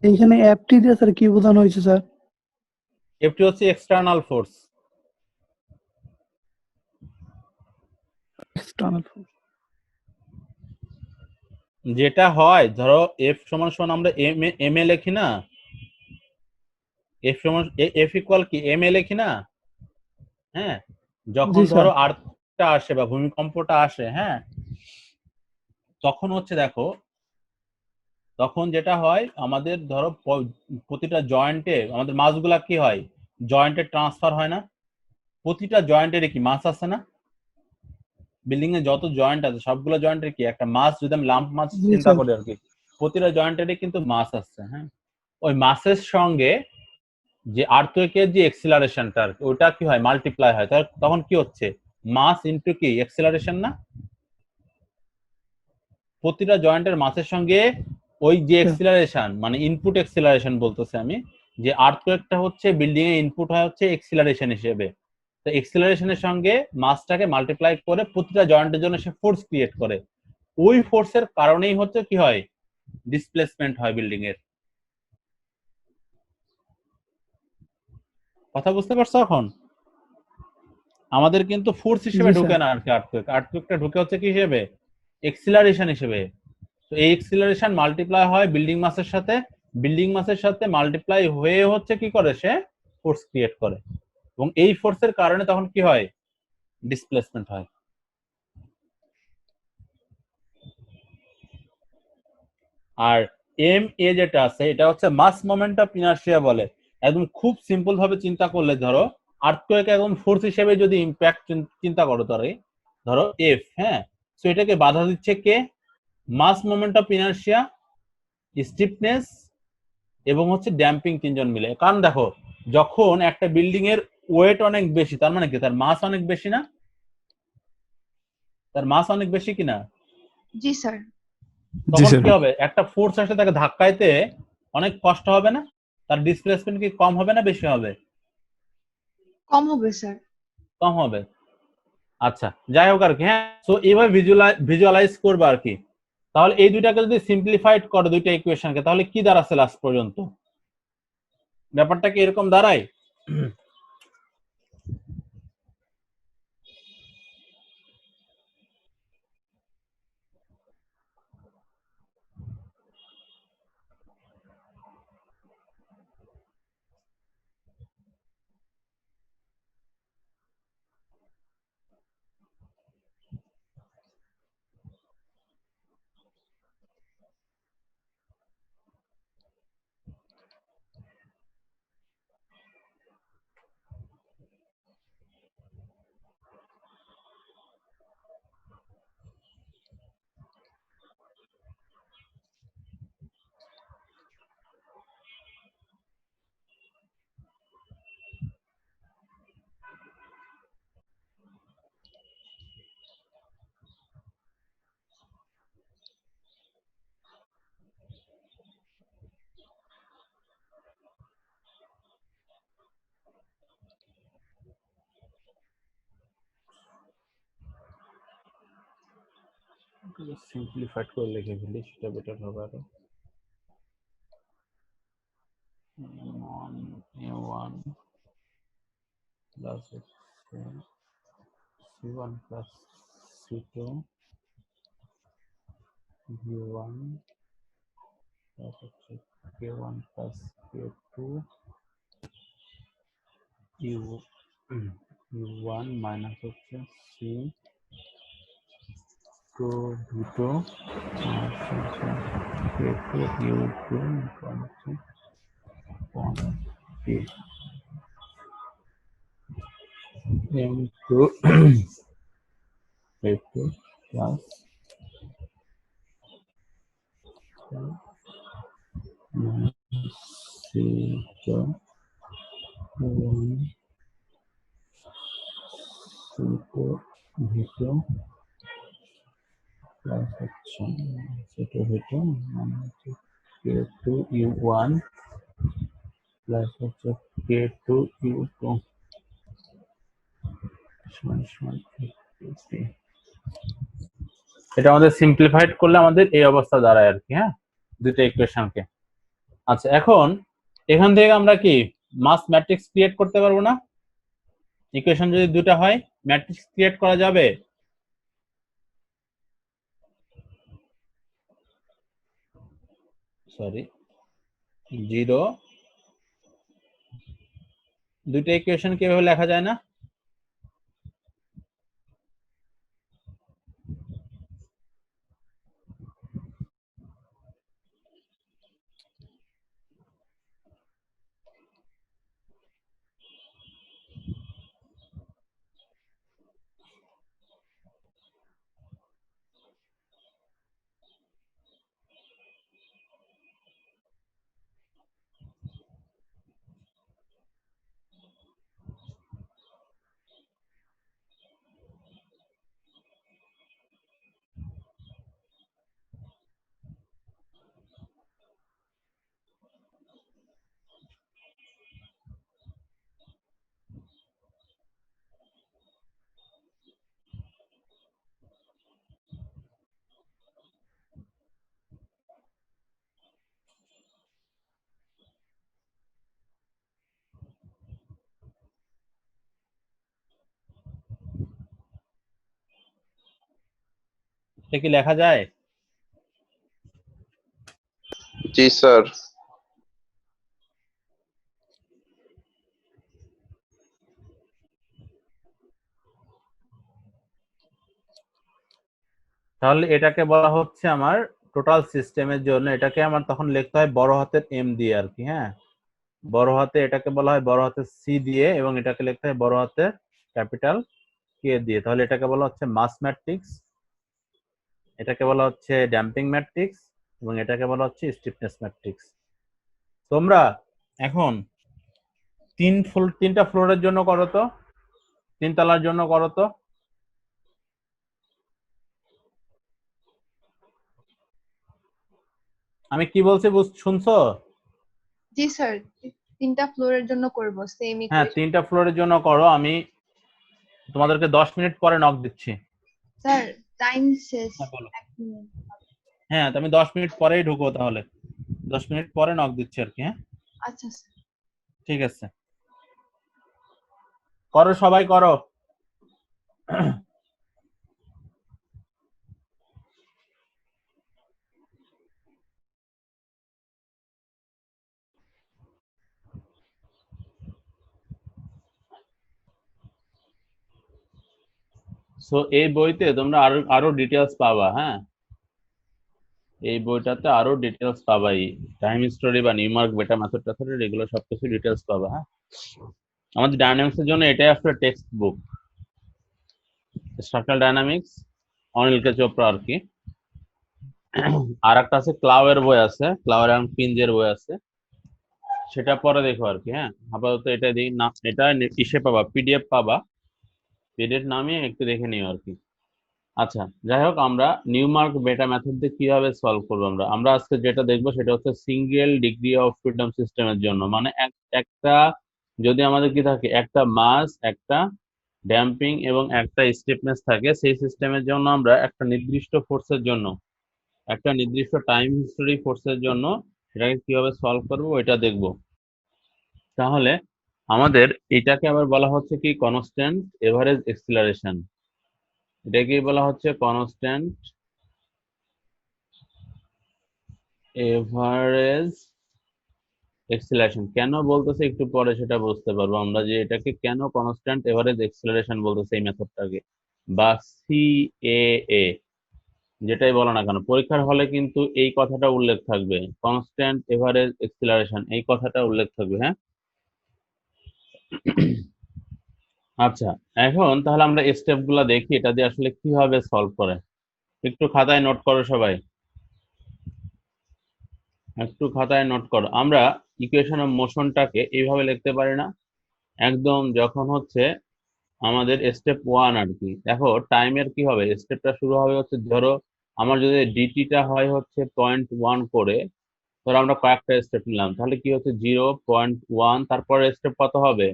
এইখানে F2 দিয়ে স্যার কি বোঝানো হয়েছে স্যার? এফটি হচ্ছে এক্সটার্নাল ফোর্স। External force. যেটা হয় ধরো এফ সমান সমান আমরা এম এ লিখি না, এফ সমান এফ ইকুয়াল কি এম এ লিখি না? হ্যাঁ, যখন জি স্যার। ধরো আর্থটা আসে বা ভূমিকম্পটা আসে, হ্যাঁ, তখন হচ্ছে দেখো, তখন যেটা হয় আমাদের ধরো প্রতিটা জয়েন্টে আমাদের মাসগুলা কি হয়, জয়েন্টে ট্রান্সফার হয় না? প্রতিটা জয়েন্টের কি মাস আছে না? বিল্ডিং এ যত জয়েন্ট আছে সবগুলো জয়েন্টের কি একটা মাস, যদি আমি লাম্প মাস জি চিন্তা স্যার। করি আর কি, প্রতিটা জয়েন্টেরই কিন্তু মাস আছে। হ্যাঁ, ওই মাসের সঙ্গে যে আর্থকুয়েকের যে এক্সিলারেশনটা ওটা কি হয়, মাল্টিপ্লাই হয়। তখন কি হচ্ছে, মাস ইনটু কি এক্সিলারেশন না? প্রতিটা জয়েন্টের মাসের সঙ্গে ওই যে এক্সিলারেশন, মানে ইনপুট এক্সিলারেশন বলতেছে আমি, যে আর্থকুয়েকটা হচ্ছে বিল্ডিং এ ইনপুট হয় হচ্ছে এক্সিলারেশন হিসেবে। তো এক্সিলারেশনের সঙ্গে মাসটাকে মাল্টিপ্লাই করে প্রতিটা জয়েন্টের জন্য সে ফোর্স ক্রিয়েট করে। ওই ফোর্সের কারণেই হচ্ছে কি হয়, ডিসপ্লেসমেন্ট হয় বিল্ডিং এর। কথা বুঝতে পারছো এখন? আমাদের কিন্তু ফোর্স হিসেবে জি ঢুকে স্যার। না আর কি আর্থকুয়েক, আর্থকুয়েকটা ঢুকে হচ্ছে কি হিসেবে, এক্সিলারেশন হিসেবে। তো এই এক্সিলারেশন মাল্টিপ্লাই হয় বিল্ডিং মাসের সাথে, বিল্ডিং মাসের সাথে মাল্টিপ্লাই হয়ে হচ্ছে কি করে, সে ফোর্স ক্রিয়েট করে, এবং এই ফোর্সের কারণে তখন কি হয়, ডিসপ্লেসমেন্ট হয়। আর এম এ যেটা আছে এটা হচ্ছে মাস মোমেন্ট অফ ইনার্শিয়া বলে। একদম খুব সিম্পল ভাবে চিন্তা করলে ধরো আর্থকুয়েক একদম ফোর্স হিসেবে যদি ইম্প্যাক্ট চিন্তা করো, ধরো এফ, হ্যাঁ, তো এটাকে বাধা দিচ্ছে কে, মাস মোমেন্ট অফ ইনার্শিয়া, স্টিফনেস এবং হচ্ছে ড্যাম্পিং, তিনজন মিলে। কারণ দেখো, যখন একটা বিল্ডিং এর ওয়েট অনেক বেশি, তার মানে কি তার মাস অনেক বেশি না? তার মাস অনেক বেশি কিনা? জি স্যার। তখন কি হবে, একটা ফোর্স আসে তাকে ধাক্কাইতে অনেক কষ্ট হবে না? তার ডিসপ্লেসমেন্ট কি কম হবে না বেশি হবে? কম হবে স্যার। কম হবে। আচ্ছা যাই হোক আর কি, হ্যাঁ, সো এইভাবে ভিজুয়ালাইজ করবে আর কি। তাহলে এই দুইটাকে যদি সিম্পলিফাইড করো, দুইটা ইকুয়েশনকে, তাহলে কি দাঁড়াচ্ছে লাস্ট পর্যন্ত? ব্যাপারটা কি এরকম দাঁড়ায়? সিম্পলিফাইড করে লিখে ফেলি, সেটা বেটার হবে আরো। A1 plus C1 plus C2 V1 plus হচ্ছে K1 plus K2 U1 minus হচ্ছে C2 V2 K2 U2 হচ্ছে 1 M2 A2 plus C2 1 C2 V2 plus C2 V2 K2 U1 plus K2 U2 এটা আমাদের simplified করলে আমাদের এই অবস্থা দাঁড়ায় আর কি। হ্যাঁ, দুটো ইকুয়েশনকে। আচ্ছা, এখন এখান থেকে আমরা কি মাস ম্যাট্রিক্স ক্রিয়েট করতে পারবো না? ইকুয়েশন যদি দুটো হয়, ম্যাট্রিক্স ক্রিয়েট করা যাবে? সরি, 0 দুটো ইকুয়েশন কিভাবে লেখা যায় না? এটা কি লেখা যায়? জি স্যার। তাহলে এটাকে বলা হচ্ছে আমার টোটাল সিস্টেমের জন্য, এটাকে আমার তখন লিখতে হয় বড় হাতের এম দিয়ে আর কি। হ্যাঁ, বড় হাতে এটাকে বলা হয় বড় হাতের সি দিয়ে, এবং এটাকে লিখতে হয় বড় হাতের ক্যাপিটাল কে দিয়ে। তাহলে এটাকে বলা হচ্ছে মাস ম্যাট্রিক্স, এটাকে বলা হচ্ছে ড্যাম্পিং ম্যাট্রিক্স, এবং এটাকে বলা হচ্ছে স্টিফনেস ম্যাট্রিক্স। তোমরা এখন তিনটা ফ্লোরের জন্য করো তো, তিনতলার জন্য করো তো। আমি কি বলছি শুনছো? জি স্যার, 3টা ফ্লোরের জন্য করব সেম হ্যাঁ, ইকুয়েশন। 3টা ফ্লোরের জন্য করো। আমি তোমাদেরকে 10 মিনিট পরে নক দিচ্ছি। স্যার টাইম শেষ। হ্যাঁ, বলো। 1 মিনিট। হ্যাঁ, তো আমি 10 মিনিট পরেই ঢুকবো, তাহলে 10 মিনিট পরে নক দিচ্ছি আর কি। হ্যাঁ, আচ্ছা স্যার। ঠিক আছে, করো সবাই করো। সো এই বইতে তোমরা আরো ডিটেলস পাবা। হ্যাঁ, এই বইটাতে আরো ডিটেলস পাবা, এই টাইম স্টোরি বা নিউমার্ক বেটা মেথড টেথড এগুলো সবকিছু ডিটেলস পাবা। হ্যাঁ, আমাদের ডায়নামিক্স এর জন্য এটাই আসলে textbook, structural dynamics, Anil K Chopra আর কি। আর একটা আছে ক্লাউয়ের বই আছে, ক্লাউয়ের এবং পিঞ্জের বই আছে, সেটা পরে দেখো আর কি। হ্যাঁ, আপাতত এটা দিই না, এটা ইসে পাবা, পিডিএফ পাবা, পিডিএফ নামিয়ে একটু দেখে নিও আর কি। আচ্ছা, যাই হোক, আমরা নিউমার্ক বেটা মেথড দিয়ে কিভাবে সলভ করবো আমরা আজকে যেটা দেখবো সেটা হচ্ছে সিঙ্গেল ডিগ্রি অফ ফ্রিডম সিস্টেমের জন্য। মানে একটা যদি আমাদের কি থাকে, একটা মাস, একটা ড্যাম্পিং এবং একটা স্টিফনেস থাকে, সেই সিস্টেমের জন্য আমরা একটা নির্দিষ্ট ফোর্সের জন্য, একটা নির্দিষ্ট টাইম হিস্টোরি ফোর্সের জন্য এটাকে কিভাবে সলভ করবো ওইটা দেখব। তাহলে আমাদের এটাকে আবার বলা হচ্ছে কি কনস্ট্যান্ট এভারেজ এক্সিলারেশন। এটাকে বলা হচ্ছে কনস্ট্যান্ট এভারেজ এক্সিলারেশন। কেন বলতেছে একটু পরে সেটা বুঝতে পারবো আমরা, যে এটাকে কেন কনস্ট্যান্ট এভারেজ এক্সিলারেশন বলতেছে এই মেথডটাকে, বা সিএএ যেটাই বলো না কেন পরীক্ষার হলে কিন্তু এই কথাটা উল্লেখ থাকবে, কনস্ট্যান্ট এভারেজ এক্সিলারেশন এই কথাটা উল্লেখ থাকবে। হ্যাঁ, আচ্ছা, এখন তাহলে আমরা স্টেপ গুলা দেখি এটা দিয়ে আসলে কিভাবে সলভ করে। একটু খাতায় নোট করো সবাই, একটু খাতায় নোট করো। আমরা ইকুয়েশন অফ মোশনটাকে এইভাবে লিখতে পারি না, একদম যখন হচ্ছে আমাদের স্টেপ 1 আর কি। দেখো টাইমের কি হবে, স্টেপটা শুরু হবে হচ্ছে, ধরো আমার যদি ডিটিটা হয় হচ্ছে 0.1 করে, ধরো আমরা কয়েকটা স্টেপ নিলাম, তাহলে কি হচ্ছে 0.1, তারপরে স্টেপ কত হবে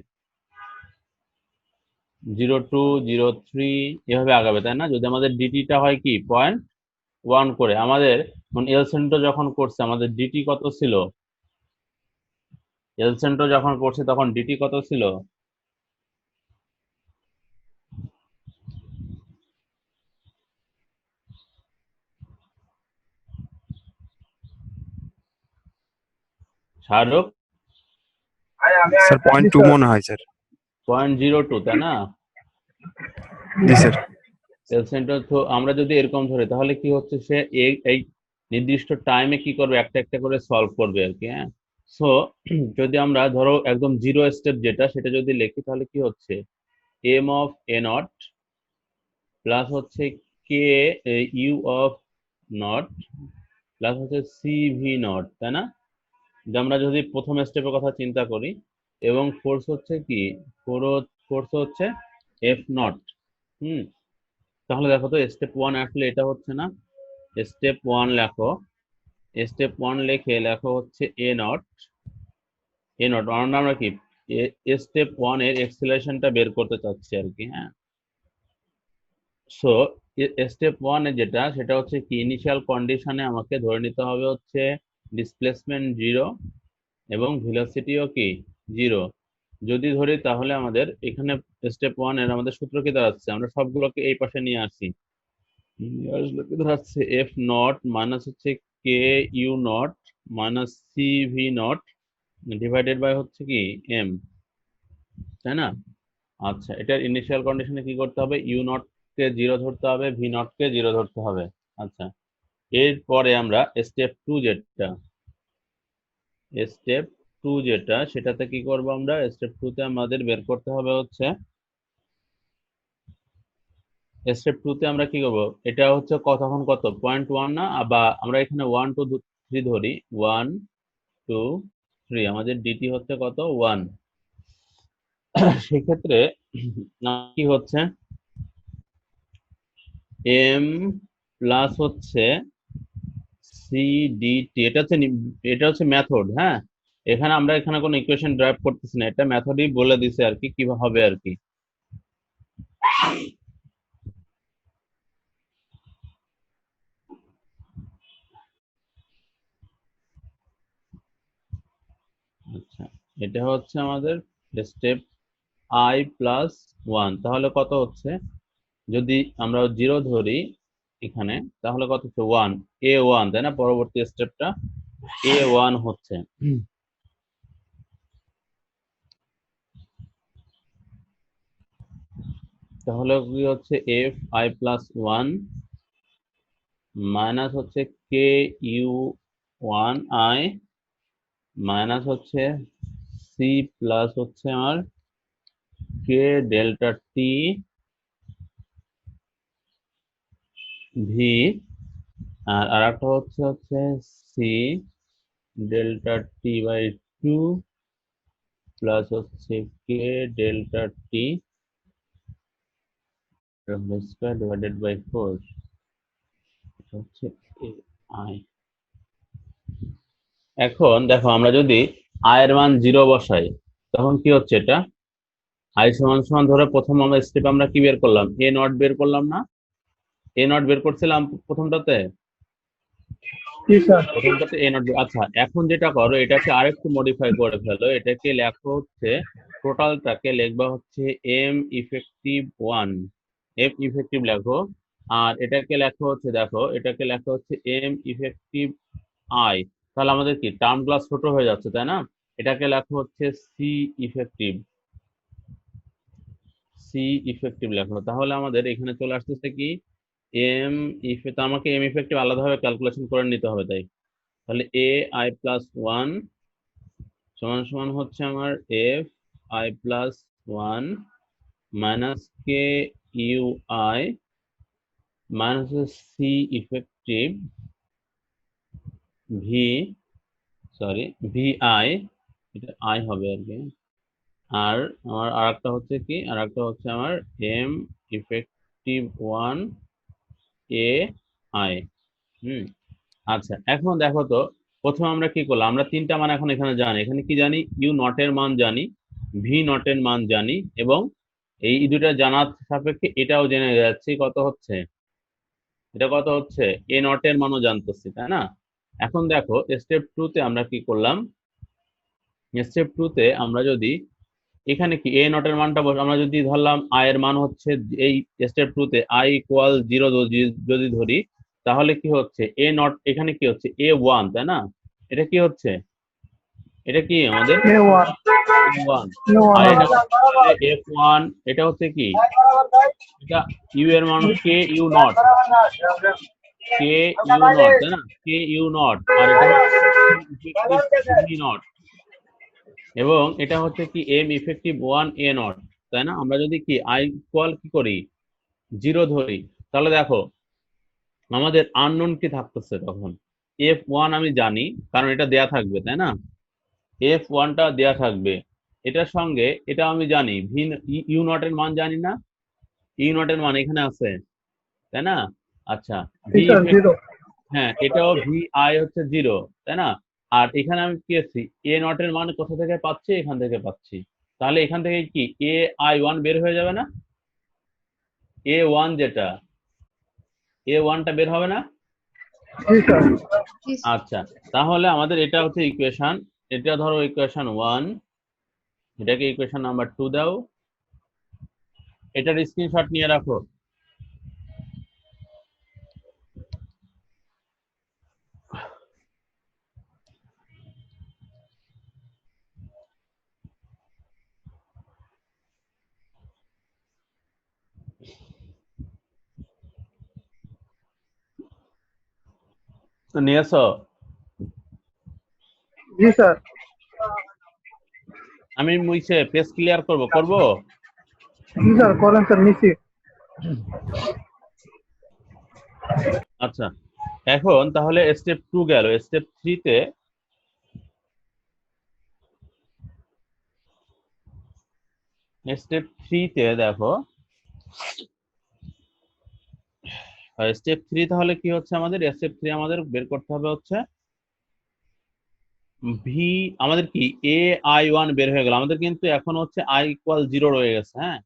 0.2 0.3 এভাবে আগাবে, তাই না? যদি আমাদের ডিটিটা হয় কি 0.1 করে, আমাদের এল সেন্টো যখন করছে আমাদের ডিটি কত ছিল, এল সেন্টো যখন করছে তখন ডিটি কত ছিল, শাহরুখ? স্যার 0.2 মনে হয় স্যার। 0.02, তাই না? জি স্যার। এল সেন্টো তো আমরা যদি এরকম ধরি তাহলে কি হচ্ছে, সে এই নির্দিষ্ট টাইমে কি করবে, একটা একটা করে সলভ করবে আর কি। হ্যাঁ, সো যদি আমরা ধরো একদম জিরো স্টেপ যেটা, সেটা যদি লিখি তাহলে কি হচ্ছে M of A nought plus হচ্ছে K U of nought plus হচ্ছে সি ভি নট, তাই না? যে আমরা যদি প্রথম স্টেপের কথা চিন্তা করি, এবং ফোর্স হচ্ছে কি, ফোর্স হচ্ছে এফ নট। হুম, তাহলে দেখো তো স্টেপ 1 আসলে এটা হচ্ছে না, স্টেপ 1 লেখো, স্টেপ 1 লিখে লেখো হচ্ছে এ নট আমরা কি স্টেপ 1 এর এক্সিলারেশনটা বের করতে চাচ্ছি আর কি। হ্যাঁ, সো স্টেপ 1 এ যেটা, সেটা হচ্ছে কি ইনিশিয়াল কন্ডিশনে আমাকে ধরে নিতে হবে হচ্ছে ডিসপ্লেসমেন্ট 0 এবং ভেলোসিটিও কি 0 যদি ধরি, তাহলে আমাদের এখানে স্টেপ 1 এর আমাদের সূত্র কি দাঁড়াচ্ছে, আমরা সবগুলোকে এই পাশে নিয়ে আসি, দাঁড়াচ্ছে এফ নট মাইনাস হচ্ছে K U not minus C V not divided by হচ্ছে কি এম, তাই না? আচ্ছা, এটার ইনিশিয়াল কন্ডিশনে কি করতে হবে, ইউ নট কে 0 ধরতে হবে, ভি নট কে 0 ধরতে হবে। আচ্ছা, এরপরে আমরা স্টেপ 2 যেটা, স্টেপ 2 যেটা সেটাতে কি করব, আমরা স্টেপ 2 তে আমাদের বের করতে হবে হচ্ছে, স্টেপ 2 তে আমরা কি করব, এটা হচ্ছে তখন কত 0.1 না, বা আমরা এখানে 1 2 3 ধরি, 1 2 3, আমাদের ডিটি হচ্ছে কত 1। সেক্ষেত্রে কি হচ্ছে এম প্লাস হচ্ছে সি ডিটি, এটা হচ্ছে মেথড। হ্যাঁ, এখানে আমরা এখানে কোনো ইকুয়েশন ড্রাইভ করতেছি না, এটা মেথডই বলে দিছে আর কি কিভাবে হবে আর কি। আচ্ছা, এটা হচ্ছে আমাদের স্টেপ আই প্লাস 1, তাহলে কত হচ্ছে, যদি আমরা 0 ধরি এখানে, তাহলে কত হচ্ছে 1 এ 1, তাই না? পরবর্তী স্টেপটা এ 1 হচ্ছে, তাহলে কি হচ্ছে এফ আই প্লাস 1 মাইনাস হচ্ছে কে ইউ 1 আই মাইনাস হচ্ছে সি প্লাস হচ্ছে আমার কে ডেল্টা টি ভি, আর আরেকটা হচ্ছে C delta T by 2 plus হচ্ছে K delta T square divided by 4 হচ্ছে আই। এখন দেখো আমরা যদি আই এর মান 0 বসাই তখন কি হচ্ছে, এটা আই সমান সমান ধরে প্রথম আমরা স্টেপ আমরা কি বের করলাম, এ নট বের করলাম না, এ নট বের করছিলাম প্রথমটাতে, জি স্যার। প্রথমটাতে A not. আচ্ছা এখন যেটা করো এটাকে আরেকটু মডিফাই করে ফেলো, এটাকে লেখো হচ্ছে টোটালটাকে লিখবা হচ্ছে M effective one, M effective লেখো। আর এটাকে লেখো হচ্ছে, দেখো এটাকে লেখো হচ্ছে এম ইফেক্টিভ আই। তাহলে আমাদের কি টার্ম ক্লাস ছোট হয়ে যাচ্ছে তাই না? এটাকে লেখো হচ্ছে সি ইফেক্টিভ, সি ইফেক্টিভ লেখো। তাহলে আমাদের এখানে চলে আসতেছে কি এম তো আমাকে এম ইফেক্টিভ আলাদাভাবে ক্যালকুলেশন করে নিতে হবে, তাই তাহলে এ আই প্লাস ওয়ান সমান সমান হচ্ছে আমার F I plus one minus K U I minus C effective V, sorry V I, এটা আই হবে আর কি। আর আমার আরেকটা হচ্ছে কি, আরেকটা হচ্ছে আমার M effective one A I. আচ্ছা এখন দেখো তো, প্রথমে আমরা কি করলাম, আমরা তিনটা মান এখন এখানে জানি, এখানে কি জানি, ইউ নট এর মান জানি, ভি নট এর মান জানি, এবং এই দুটা জানার সাপেক্ষে এটাও জেনে যাচ্ছি কত হচ্ছে, এটা কত হচ্ছে, এ নট এর মানও জানতেছি তাই না? এখন দেখো স্টেপ টু তে আমরা কি করলাম, স্টেপ টু তে আমরা যদি এখানে কি এ নট এর মানটা আমরা যদি ধরলাম আই এর মান হচ্ছে, এই স্টেপ টু তে আই ইকুয়াল 0 যদি ধরি, তাহলে কি হচ্ছে এ নট এখানে কি হচ্ছে এ ওয়ান তাই না? এটা কি হচ্ছে, এটা কি আমাদের A1 ওয়ান, A1 আর হবে। এটা এফ ওয়ান, এটা হচ্ছে কি, এটা ইউ এর মান K U not, K U not তাই না, কে ইউ নট, আর এটা হচ্ছে নট, এবং এটা হচ্ছে কি M effective one A nought তাই না? আমরা যদি কি আই ইকুয়াল কি করি 0 ধরি, তাহলে দেখো আমাদের আননোন কি থাকতেছে তখন, এফ ওয়ান আমি জানি কারণ এটা দেয়া থাকবে তাই না, এফ ওয়ানটা দেয়া থাকবে, এটার সঙ্গে এটা আমি জানি ভি ইউ নট এর মান জানি না, ইউ নট এর মান এখানে আছে তাই না? আচ্ছা জি ভি স্যার, 0। হ্যাঁ এটাও ভি আই হচ্ছে 0 তাই না? আর এখানে আমি কি আছি, এ নট এর মান কোথা থেকে পাচ্ছি, এখান থেকে পাচ্ছি, তাহলে এখান থেকে কি এ আই ওয়ান বের হয়ে যাবে না, এ ওয়ান যেটা, এ ওয়ানটা বের হবে না? জি স্যার। জি স্যার। আচ্ছা তাহলে আমাদের এটা হচ্ছে ইকুয়েশন, এটা ধরো ইকুয়েশন ওয়ান, এটাকে ইকুয়েশন নাম্বার 2 দাও, এটার স্ক্রিনশট নিয়ে রাখো। নিয়ে এসো, জি স্যার। আমি মুইছে পেজ ক্লিয়ার করব। জি স্যার, করেন স্যার, নিচ্ছি। আচ্ছা এখন তাহলে স্টেপ 2 গেল, স্টেপ 3 তে দেখো স্টেপ 3 তাহলে কি হচ্ছে, আমাদের স্টেপ 3 আমাদের বের করতে হবে হচ্ছে ভি, আমাদের কি এ আই ওয়ান বের হয়ে গেল, আমাদের কিন্তু এখন হচ্ছে আই ইকুয়াল 0 রয়ে গেছে, হ্যাঁ।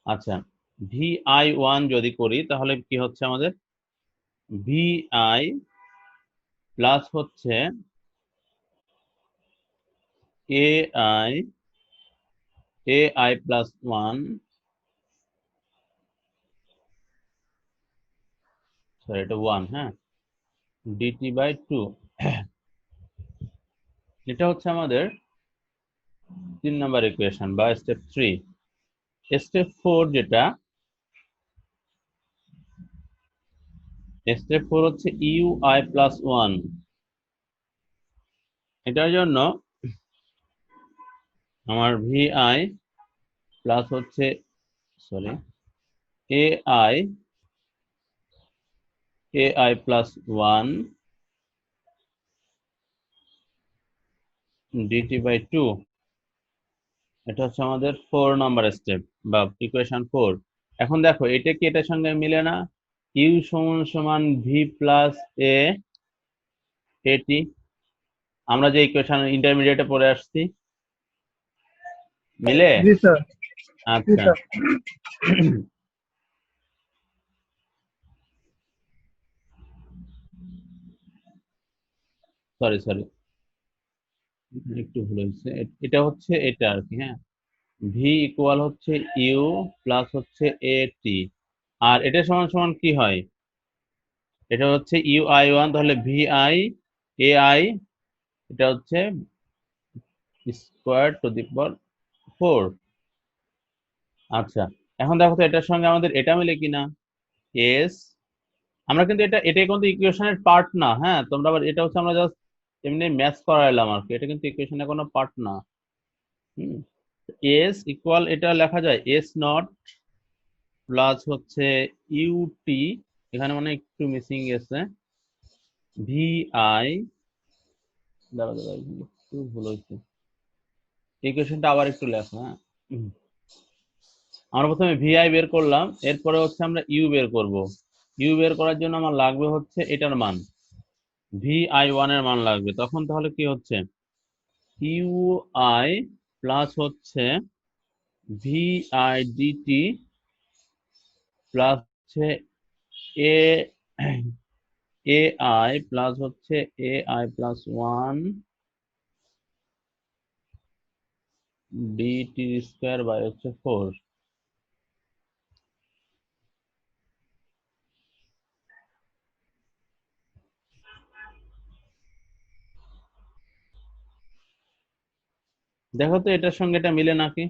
আচ্ছা ভি আই ওয়ান যদি করি তাহলে কি হচ্ছে, আমাদের ভি আই প্লাস হচ্ছে A I, A I plus one, sorry এটা ওয়ান, হ্যাঁ, ডিটি বাই 2, এটা হচ্ছে আমাদের 3 নাম্বার ইকুয়েশন বা স্টেপ 3। স্টেপ 4 যেটা, স্টেপ 4 হচ্ছে ইউ আই প্লাস ওয়ান, এটার জন্য আমার ভি আই প্লাস হচ্ছে, sorry A I, A I plus one DT by 2, এটা হচ্ছে আমাদের 4 নাম্বার স্টেপ বা ইকুয়েশন 4। এখন দেখো এটা কি এটার সঙ্গে মিলে না, ইউ সমান সমান ভি প্লাস এ এটি, আমরা যে ইকুয়েশন ইন্টারমিডিয়েটে পড়ে আসছি, মিলে? জি স্যার। আচ্ছা সরি সরি, একটু ভুল হয়েছে। এটা হচ্ছে এটা আর কি, হ্যাঁ। ভি ইকুয়াল হচ্ছে ইউ প্লাস হচ্ছে এ টি, আর এটা সমান সমান কি হয়, এটা হচ্ছে ইউ আই ওয়ান, তাহলে ভি আই এ আই, এটা হচ্ছে স্কোয়ার টু দি পাওয়ার 4। আচ্ছা, এখন দেখো তো এটার সঙ্গে আমাদের এটা মিলে কিনা। এস, আমরা কিন্তু এটা কিন্তু ইকুয়েশনের পার্ট না, হ্যাঁ। তোমরা আবার এটা হচ্ছে আমরা জাস্ট এমনি ম্যাচ করাইলাম আর কি, এটা কিন্তু ইকুয়েশনের কোনো পার্ট না। এস ইকুয়াল এটা লেখা যায় এস নট প্লাস হচ্ছে ইউটি, এখানে মানে একটু মিসিং গেছে, ভি আই, দাঁড়া দাঁড়া একটু ভুল হয়েছে, ইকুয়েশনটা আবার একটু লেখো, হ্যাঁ। আমরা প্রথমে ভিআই বের করলাম, এরপরে হচ্ছে আমরা ইউ বের করব। ইউ বের করার জন্য আমার লাগবে হচ্ছে এটার মান, ভিআই ওয়ান এর মান লাগবে। তখন তাহলে কি হচ্ছে, ইউ আই প্লাস হচ্ছে ভিআই ডিটি প্লাস হচ্ছে এ এ আই প্লাস হচ্ছে A I plus one DT square by হচ্ছে 4। দেখো তো এটার সঙ্গে এটা মিলে নাকি,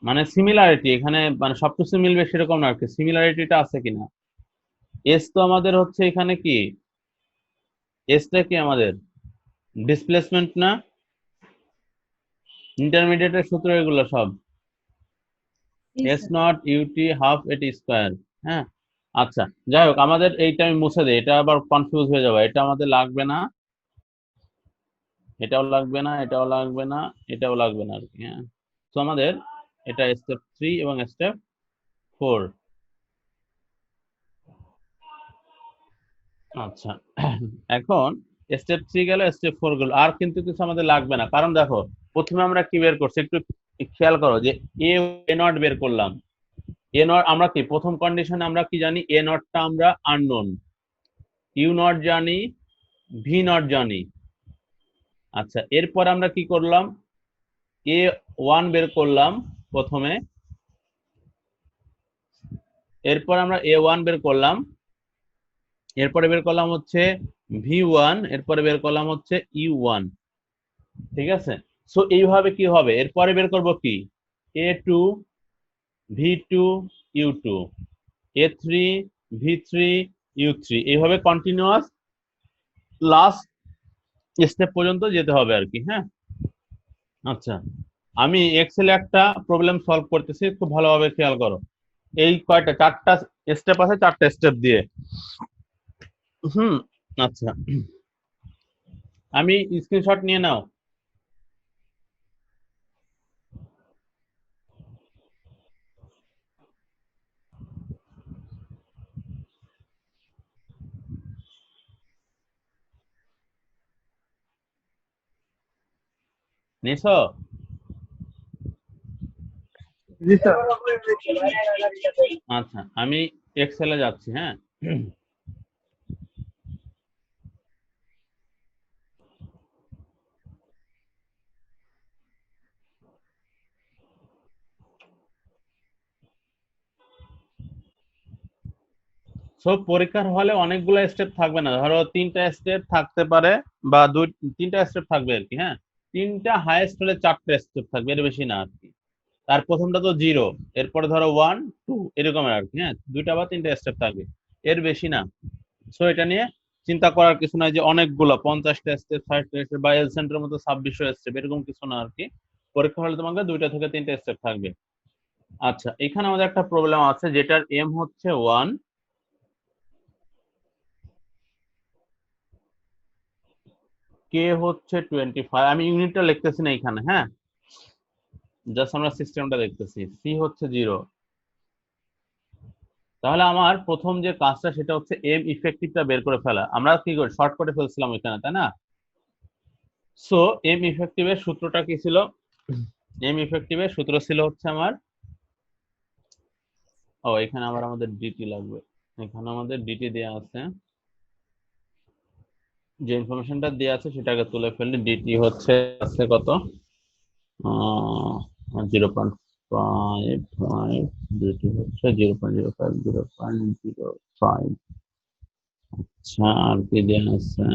মানে সিমিলারিটি এখানে, মানে সবকিছু মিলবে সেরকম না আর কি, সিমিলারিটিটা আছে কিনা। এস তো আমাদের হচ্ছে এখানে কি, এসটা কি আমাদের ডিসপ্লেসমেন্ট না, ইন্টারমিডিয়েটের সূত্র এগুলো সব, জি yes sir. Nought UT half AT square, হ্যাঁ। আচ্ছা, যাই হোক, আমাদের এইটা আমি মুছে দিই, এটা আবার কনফিউজ হয়ে যাবে, এটা আমাদের লাগবে না, এটাও লাগবে না, এটাও লাগবে না, এটাও লাগবে না আর কি, হ্যাঁ। তো আমাদের এটা স্টেপ 3 এবং স্টেপ 4। আচ্ছা, এখন স্টেপ 3 গেল, স্টেপ 4 গেল, আর কিন্তু কিছু আমাদের লাগবে না, কারণ দেখো প্রথমে আমরা কি বের করছি একটু খেয়াল করো, যে এ নট বের করলাম। এ নট আমরা কি প্রথম কন্ডিশনে আমরা কি জানি, এ নটটা আমরা আননোন, ইউ নট জানি, ভি নট জানি। আচ্ছা, এরপর আমরা কি করলাম, এ ওয়ান বের করলাম প্রথমে, এরপর আমরা এ ওয়ান বের করলাম, এরপরে বের করলাম হচ্ছে ভি ওয়ান, এরপরে বের করলাম হচ্ছে ইউ ওয়ান, ঠিক আছে। সো এইভাবে কি হবে, এরপরে বের করব কি, A two, V two, U two, A three, V three, U three, এইভাবে কন্টিনিউয়াস লাস্ট স্টেপ পর্যন্ত যেতে হবে আর কি, হ্যাঁ। আচ্ছা, আমি এক্সেলে একটা প্রবলেম সলভ করতেছি, খুব ভালোভাবে খেয়াল করো। এই কয়টা, 4টা স্টেপ আছে, 4টা স্টেপ দিয়ে। আচ্ছা, আমি স্ক্রিনশট নিয়ে নাও। নিছো? জি স্যার। আচ্ছা, আমি এক্সেলে যাচ্ছি, হ্যাঁ। সব পরীক্ষার হলে অনেকগুলো স্টেপ থাকবে না, ধরো 3টা স্টেপ থাকতে পারে, বা 3টা স্টেপ থাকবে আর কি, হ্যাঁ। 3টা হাইয়েস্ট হলে 4টা স্টেপ থাকবে, এর বেশি না আর কি। তার প্রথমটা তো 0, এরপরে ধরো 1 2 এরকম আর কি, হ্যাঁ। 2টা বা 3টা স্টেপ থাকবে, এর বেশি না। সো এটা নিয়ে চিন্তা করার কিছু নাই যে অনেকগুলো 50টা স্টেপ 60টা স্টেপ বা এল সেন্টারের মতো 2600 স্টেপ, এরকম কিছু না আর কি। পরীক্ষা হলে তোমাকে 2টা থেকে 3টা স্টেপ থাকবে। আচ্ছা, এখানে আমাদের একটা প্রবলেম আছে, যেটার এম হচ্ছে 1, কে হচ্ছে 25, আমি ইউনিটটা লিখতেছি না এখানে, হ্যাঁ, জাস্ট আমরা সিস্টেমটা দেখতেছি। সি হচ্ছে 0। তাহলে আমার প্রথম যে কাজটা সেটা হচ্ছে এম ইফেক্টিভটা বের করে ফেলা। আমরা কি করি, শর্ট করে ফেলছিলাম এখানে, তাই না। সো এম ইফেক্টিভের সূত্রটা কি ছিল, এম ইফেক্টিভের সূত্র ছিল হচ্ছে আমার, এখানে আবার আমাদের ডিটি লাগবে, এখানে আমাদের ডিটি দেওয়া আছে, যে ইনফরমেশনটা দেওয়া আছে সেটাকে তুলে ফেললে ডিটি হচ্ছে আছে কত 0.55, ডিটি হচ্ছে 0.05, আচ্ছা আর কি দেওয়া আছে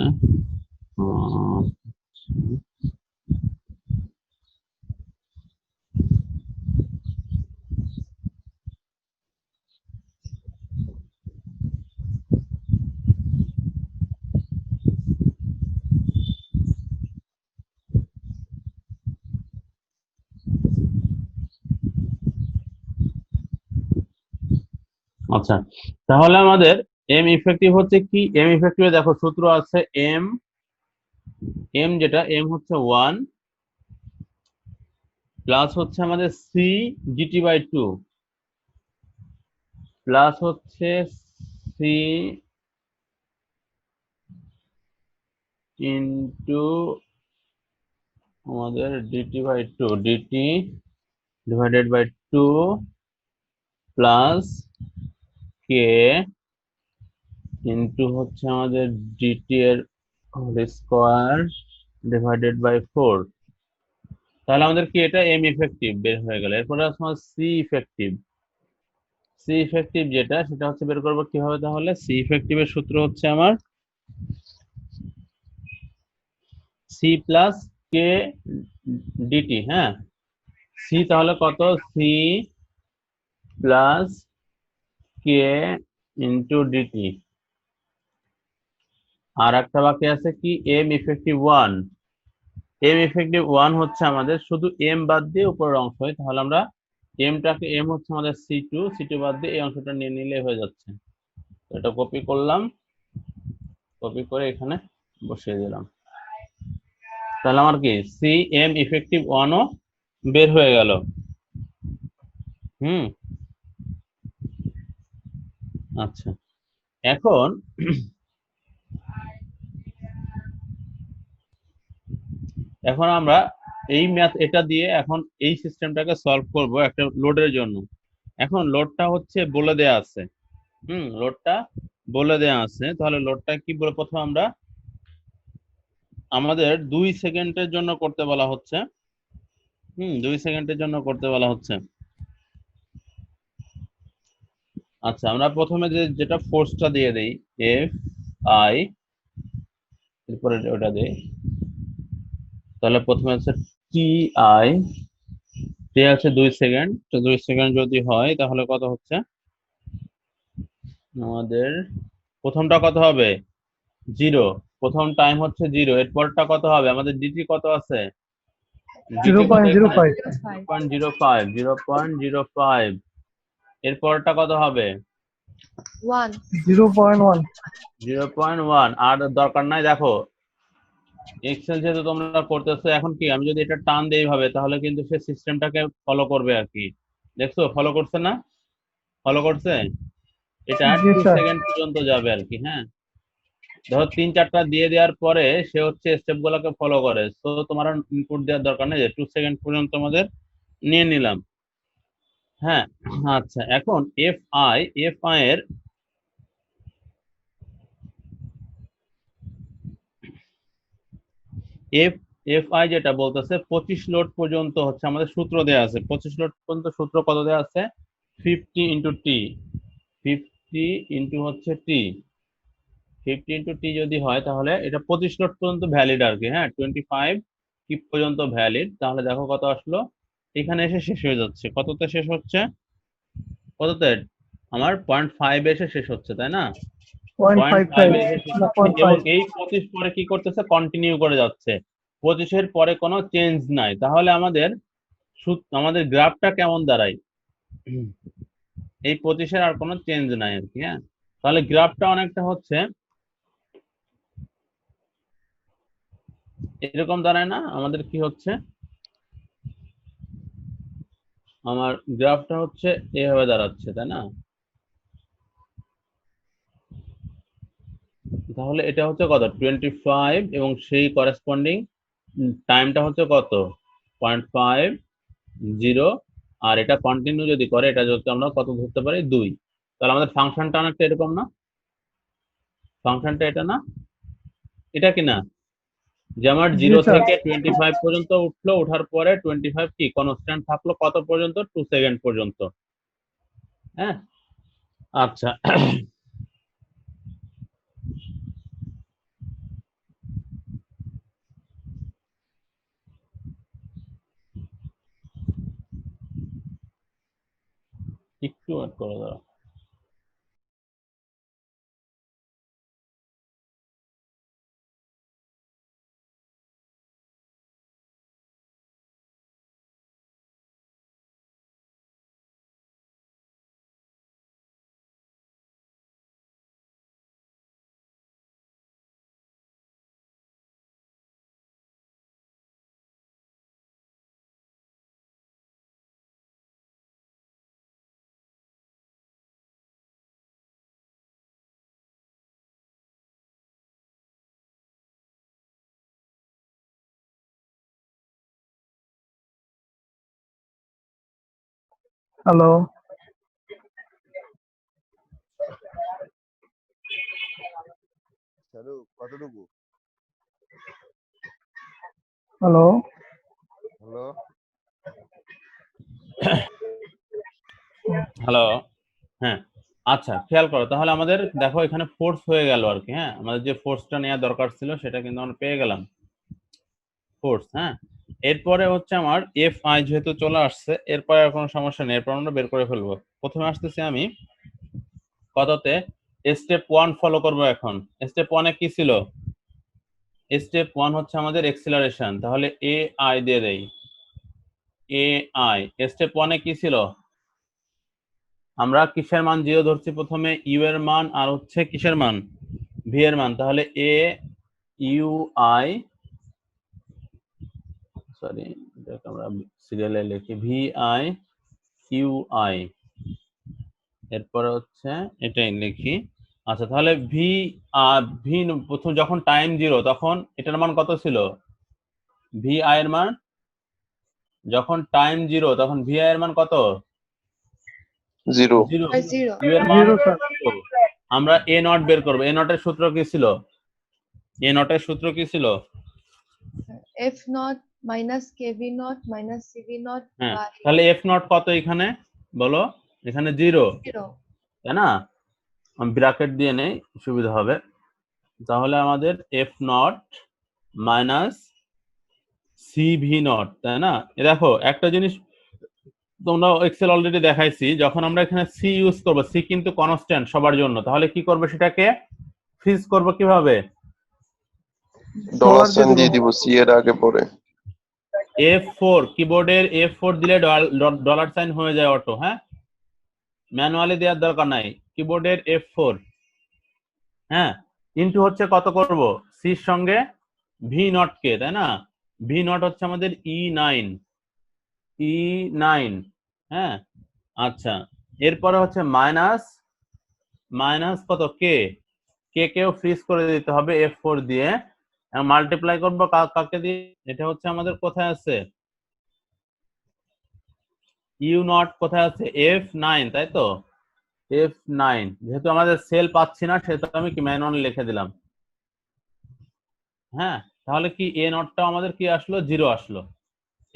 আচ্ছা, তাহলে আমাদের এম ইফেক্টিভ হচ্ছে কি, এম ইফেক্টিভে দেখো সূত্র আছে এম, যেটা এম হচ্ছে 1 প্লাস হচ্ছে আমাদের সি ডিটি বাই 2 প্লাস হচ্ছে সি ইন্টু আমাদের DT by 2, DT divided by 2 plus K into হচ্ছে আমাদের ডিটি এর হোল স্কোয়ার ডিভাইডেড বাই 4। তাহলে আমাদের কি এটা এম ইফেক্টিভ বের হয়ে গেল। এরপরে আছে আমাদের সি ইফেক্টিভ, সি ইফেক্টিভ যেটা সেটা হচ্ছে বের করবো কিভাবে, তাহলে সি ইফেক্টিভের সূত্র হচ্ছে আমার সি প্লাস কে ডিটি। হ্যাঁ, সি তাহলে কত, C plus K into DT, আর একটা বাকি আছে কি এম ইফেক্টিভ 1। এম ইফেক্টিভ 1 হচ্ছে আমাদের শুধু এম বাদ দিয়ে উপরের অংশ হয়, তাহলে আমরা এমটাকে, এম হচ্ছে আমাদের সি টু বাদ দিয়ে এই অংশটা নিয়ে নিলে হয়ে যাচ্ছে। এটা কপি করলাম, কপি করে এখানে বসিয়ে দিলাম, তাহলে আমার কি সি এম ইফেক্টিভ 1 ও বের হয়ে গেল। আচ্ছা, এখন আমরা এই ম্যাথ এটা দিয়ে এখন এই সিস্টেমটাকে সলভ করব একটা লোডের জন্য। এখন লোডটা হচ্ছে বলে দেয়া আছে, লোডটা বলে দেয়া আছে, তাহলে লোডটা কি বলে, প্রথমে আমরা আমাদের 2 সেকেন্ডের জন্য করতে বলা হচ্ছে, 2 সেকেন্ডের জন্য করতে বলা হচ্ছে। আচ্ছা, আমরা প্রথমে যেটা ফোর্সটা দিয়ে দেই এফ আই, এরপরে ওটা দেই, তাহলে প্রথমে হচ্ছে টি আই, টি আছে 2 সেকেন্ড, তো 2 সেকেন্ড যদি হয় তাহলে কত হচ্ছে আমাদের, প্রথমটা কত হবে 0, প্রথম টাইম হচ্ছে 0, এরপরটা কত হবে আমাদের ডিটি কত আছে, ডিটি কত এখানে 0.05 0.05, এরপরটা কত হবে 1 0.1 0.1, আর দরকার নাই। দেখো এক্সেল যেহেতু তোমরা করতেছো, এখন কি আমি যদি এটা টান দেই ভাবে তাহলে কিন্তু সে সিস্টেমটাকে ফলো করবে আর কি। দেখছো ফলো করছে না, ফলো করছে, এটা জি 2 স্যার সেকেন্ড পর্যন্ত যাবে আর কি। হ্যাঁ, ধরো 3-4টা দিয়ে দেওয়ার পরে সে হচ্ছে স্টেপ গুলোকে ফলো করে, তো তোমার ইনপুট দেওয়ার দরকার নেই, যে 2 সেকেন্ড পর্যন্ত আমাদের নিয়ে নিলাম। হ্যাঁ, আচ্ছা, এখন এফ আই এর এফ আই যেটা বলতেছে 25 লোড পর্যন্ত হচ্ছে আমাদের সূত্র দেয়া আছে, 25 লোড পর্যন্ত সূত্র কত দেয়া আছে 50 ইন্টু টি, 50 ইন্টু হচ্ছে টি, 50 ইন্টু টি যদি হয় তাহলে এটা 25 লোড পর্যন্ত ভ্যালিড আর কি। হ্যাঁ, 25 কি পর্যন্ত ভ্যালিড, তাহলে দেখো কত আসলো, এখানে এসে শেষ হয়ে যাচ্ছে, কততে শেষ হচ্ছে, কততে আমার 0.5 এসে শেষ হচ্ছে, তাই না, 0.5 এসে শেষ হচ্ছে, এবং এই 25 পরে কি করতেছে কন্টিনিউ করে যাচ্ছে, 25 এর পরে কোনো চেঞ্জ নাই, তাহলে আমাদের আমাদের গ্রাফটা কেমন দাঁড়ায়, এই 25 এর আর কোনো চেঞ্জ নাই আর কি। হ্যাঁ, তাহলে গ্রাফটা অনেকটা হচ্ছে এরকম দাঁড়ায় না, আমাদের কি হচ্ছে, আমার গ্রাফটা হচ্ছে এভাবে দাঁড়াচ্ছে, তাই না, তাহলে এটা হচ্ছে কত 25 এবং সেই করেসপন্ডিং টাইমটা হচ্ছে কত 0.5, 0, আর এটা কন্টিনিউ যদি করে এটা যদি আমরা কত ধরতে পারি 2। তাহলে আমাদের ফাংশনটা অনেকটা এরকম না? ফাংশনটা এটা না, এটা কি না, যে আমার জি 0 স্যার। থেকে 25 পর্যন্ত উঠলো, ওঠার পরে 25 কি কনস্ট্যান্ট থাকলো কত পর্যন্ত, 2 সেকেন্ড পর্যন্ত। হ্যাঁ, আচ্ছা। একটু ওয়েট করো দাঁড়াও। হ্যালো, কতটুকু? হ্যালো। Hello, hello. হ্যাঁ, আচ্ছা খেয়াল করো তাহলে আমাদের দেখো এখানে ফোর্স হয়ে গেল আর কি। হ্যাঁ, আমাদের যে ফোর্সটা নেওয়া দরকার ছিল সেটা কিন্তু আমরা পেয়ে গেলাম, ফোর্স। হ্যাঁ, এরপরে হচ্ছে আমার এফ আই যেহেতু চলে আসছে, এরপরে আর কোনো সমস্যা নেই, এরপর আমরা বের করে ফেলবো। প্রথমে আসতেছি আমি কততে, স্টেপ 1 ফলো করব। এখন স্টেপ 1 এ কি ছিল? স্টেপ 1 হচ্ছে আমাদের এক্সিলারেশন, তাহলে এ আই দিয়ে দেই। এ আই স্টেপ 1 এ কি ছিল? আমরা কিসের মান 0 ধরছি প্রথমে? ইউ এর মান, আর হচ্ছে কিসের মান? ভি এর মান। তাহলে এ ইউ আই, সরি এটাকে আমরা সিরিয়ালে লিখি, ভি আই ইউ আই, এরপরে হচ্ছে এটাই লিখি। আচ্ছা, তাহলে ভি ভি প্রথম যখন টাইম 0 তখন এটার মান কত ছিল? ভি আই এর মান যখন টাইম 0 তখন ভি আই এর মান কত? 0। 0। আর 0 ইউ এর মান 0 স্যার। zero। আমরা এ নট বের করবো। এ নটের সূত্র কি ছিল? এ নটের সূত্র কি ছিল? f naught minus kv naught minus cv naught হ্যাঁ, by তাহলে এফ নট কত এখানে বলো? এখানে 0, 0. তাই না? আমি ব্র্যাকেট দিয়ে নেই, সুবিধা হবে। তাহলে আমাদের F not minus C V nought, তাই না? এ দেখো একটা জিনিস তোমরা এক্সেল অলরেডি দেখাইছি, যখন আমরা এখানে সি ইউজ করব, সি কিন্তু কনস্ট্যান্ট সবার জন্য, তাহলে কি করবে সেটাকে ফ্রিজ করব কিভাবে? ডলার সবার সাইন দিয়ে দিয়ে দিব। দিব সি এর আগে পরে। F4, কিবোর্ডের F4 দিলে ডলার সাইন হয়ে যায় অটো। হ্যাঁ, ম্যানুয়ালি দেওয়ার দরকার নাই, কিবোর্ডের F4। হ্যাঁ, ইনটু হচ্ছে কত করব? সির সঙ্গে ভি নট কে, তাই না? ভি নট হচ্ছে আমাদের E9, E9। হ্যাঁ, আচ্ছা, এরপরে হচ্ছে মাইনাস, মাইনাস কত? কে, কে কেও ফ্রিজ করে দিতে হবে F4 দিয়ে। মাল্টিপ্লাই করবো কাকে দিয়ে? এটা হচ্ছে আমাদের কোথায় আছে? ইউ নট কোথায় আছে? F9, তাই তো? F9, যেহেতু আমাদের সেল পাচ্ছি না সেহেতু আমি কি ম্যানুয়াল লিখে দিলাম। হ্যাঁ, তাহলে কি এ নটটা আমাদের কি আসলো? 0 আসলো।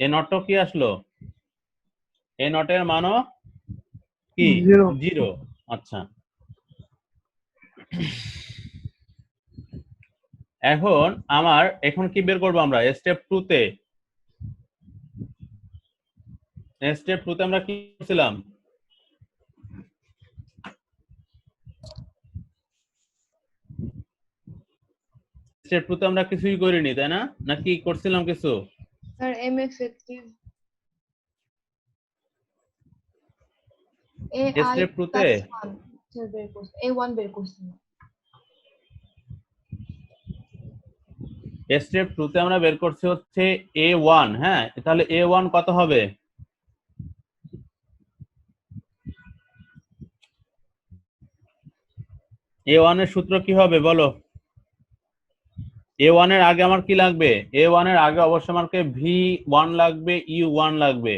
এ নটটাও কি আসলো? এ নটের মানও কি 0। 0। আচ্ছা, এখন আমার এখন কি বের করবো আমরা স্টেপ 2 তে? স্টেপ 2 তে আমরা কি করছিলাম? স্টেপ 2 তে আমরা কিছুই করিনি, তাই না? নাকি করছিলাম কিছু? Sir, m effective ai step 2 তে plus 1 sir বের করছি, a1 বের করছি না। স্টেপ 2 তে আমরা বের করছি হচ্ছে A1। হ্যাঁ, তাহলে A1 কত হবে? A1 এর সূত্র কি হবে বলো? A1 এর আগে আমার কি লাগবে? A1 এর আগে অবশ্যই আমাকে V1 লাগবে, U1 লাগবে।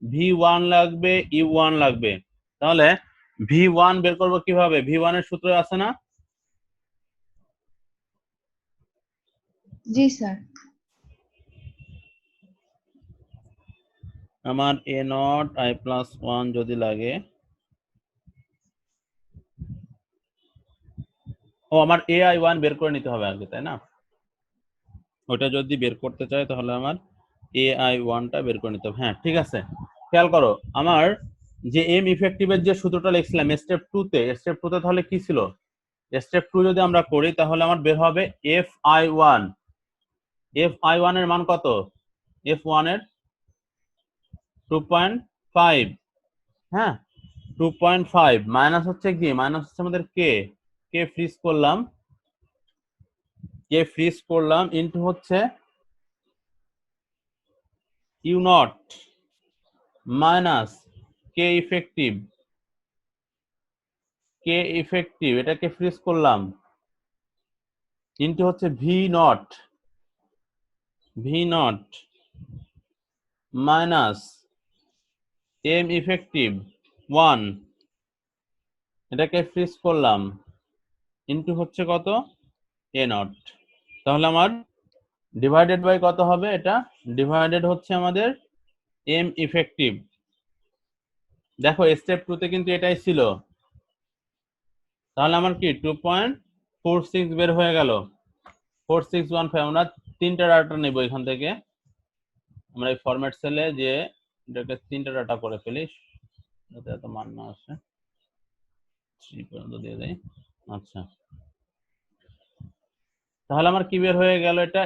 V1 লাগবে, U1 লাগবে। তাহলে V1 বের করব কিভাবে? V1 এর সূত্র আছে না? জি স্যার। আমার A0 I+1 যদি লাগে, ও আমার AI1 বের করে নিতে হবে আগে, তাই না? ওটা যদি বের করতে চাই তাহলে আমার AI1টা বের করে নিতে হবে। হ্যাঁ ঠিক আছে, খেয়াল করো আমার যে এম ইফেক্টিভের যে সূত্রটা লিখছিলাম স্টেপ 2তে তাহলে কি ছিল? স্টেপ 2 যদি আমরা করি তাহলে আমার বের হবে FI1। FI1 এর মান কত? F1 এর 2.5, হ্যাঁ 2.5 মাইনাস হচ্ছে কি? মাইনাস হচ্ছে আমাদের কে ফ্রিজ করলাম ইনটু হচ্ছে U0 মাইনাস কে ইফেক্টিভ এটাকে ফ্রিজ করলাম ইনটু হচ্ছে V0 মাইনাস এম ইফেক্টিভ 1 এটাকে ফ্রিজ করলাম ইনটু হচ্ছে কত? A0। তাহলে আমার ডিভাইডেড বাই কত হবে? এটা ডিভাইডেড হচ্ছে আমাদের এম ইফেক্টিভ। দেখো স্টেপ 2তে কিন্তু এটাই ছিল, তাহলে আমার কি 2.46 বের হয়ে গেল। 4615। আমরা 3টা ডাটা নেব এখান থেকে, আমরা এই ফরম্যাট সেলে যে এটাকে 3টা ডাটা করে ফেলি যাতে এত মান না আসে, 3 পর্যন্ত দিয়ে দেই। আচ্ছা, তাহলে আমার কি বের হয়ে গেল? এটা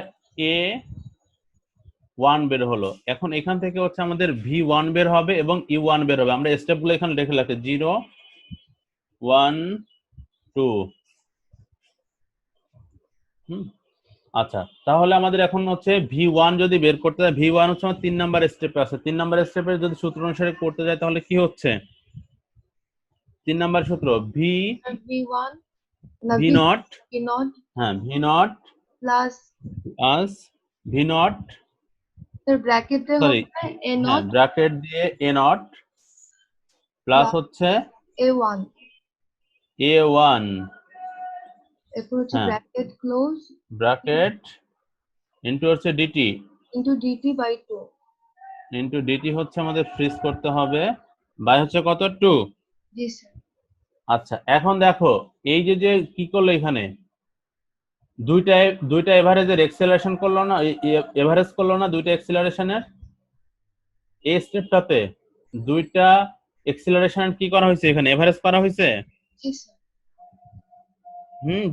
A1 বের হলো। এখন এখান থেকে হচ্ছে আমাদের V1 বের হবে এবং U1 বের হবে। আমরা স্টেপগুলো এখানে লিখে রাখি 0 1 2। আচ্ছা, তাহলে আমাদের এখন হচ্ছে V1 যদি বের করতে যায়, V1 হচ্ছে আমার 3 নাম্বার স্টেপে আছে। 3 নাম্বার স্টেপে যদি সূত্র অনুসারে করতে যায় তাহলে কি হচ্ছে? 3 নাম্বার সূত্র V1 না V0, V0 হ্যাঁ V0 প্লাস প্লাস V0, এর ব্র্যাকেটে সরি হবে হ্যাঁ A0 ব্র্যাকেট দিয়ে A0 প্লাস হচ্ছে A1, A1, এরপর হচ্ছে হ্যাঁ ব্র্যাকেট ক্লোজ ব্র্যাকেট ইনটু হচ্ছে DT, into DT by 2। Into DT হচ্ছে আমাদের ফ্রিজ করতে হবে বাই হচ্ছে কত? 2। জি স্যার। আচ্ছা, এখন দেখো এই যে কি করলো এখানে দুইটা এভারেজের এক্সেলারেশন করলো না, এভারেজ করলো না দুইটা এক্সেলারেশনের। এই স্টেপটাতে দুইটা এক্সেলারেশন কি করা হয়েছে? এখানে এভারেজ করা হয়েছে। জি স্যার।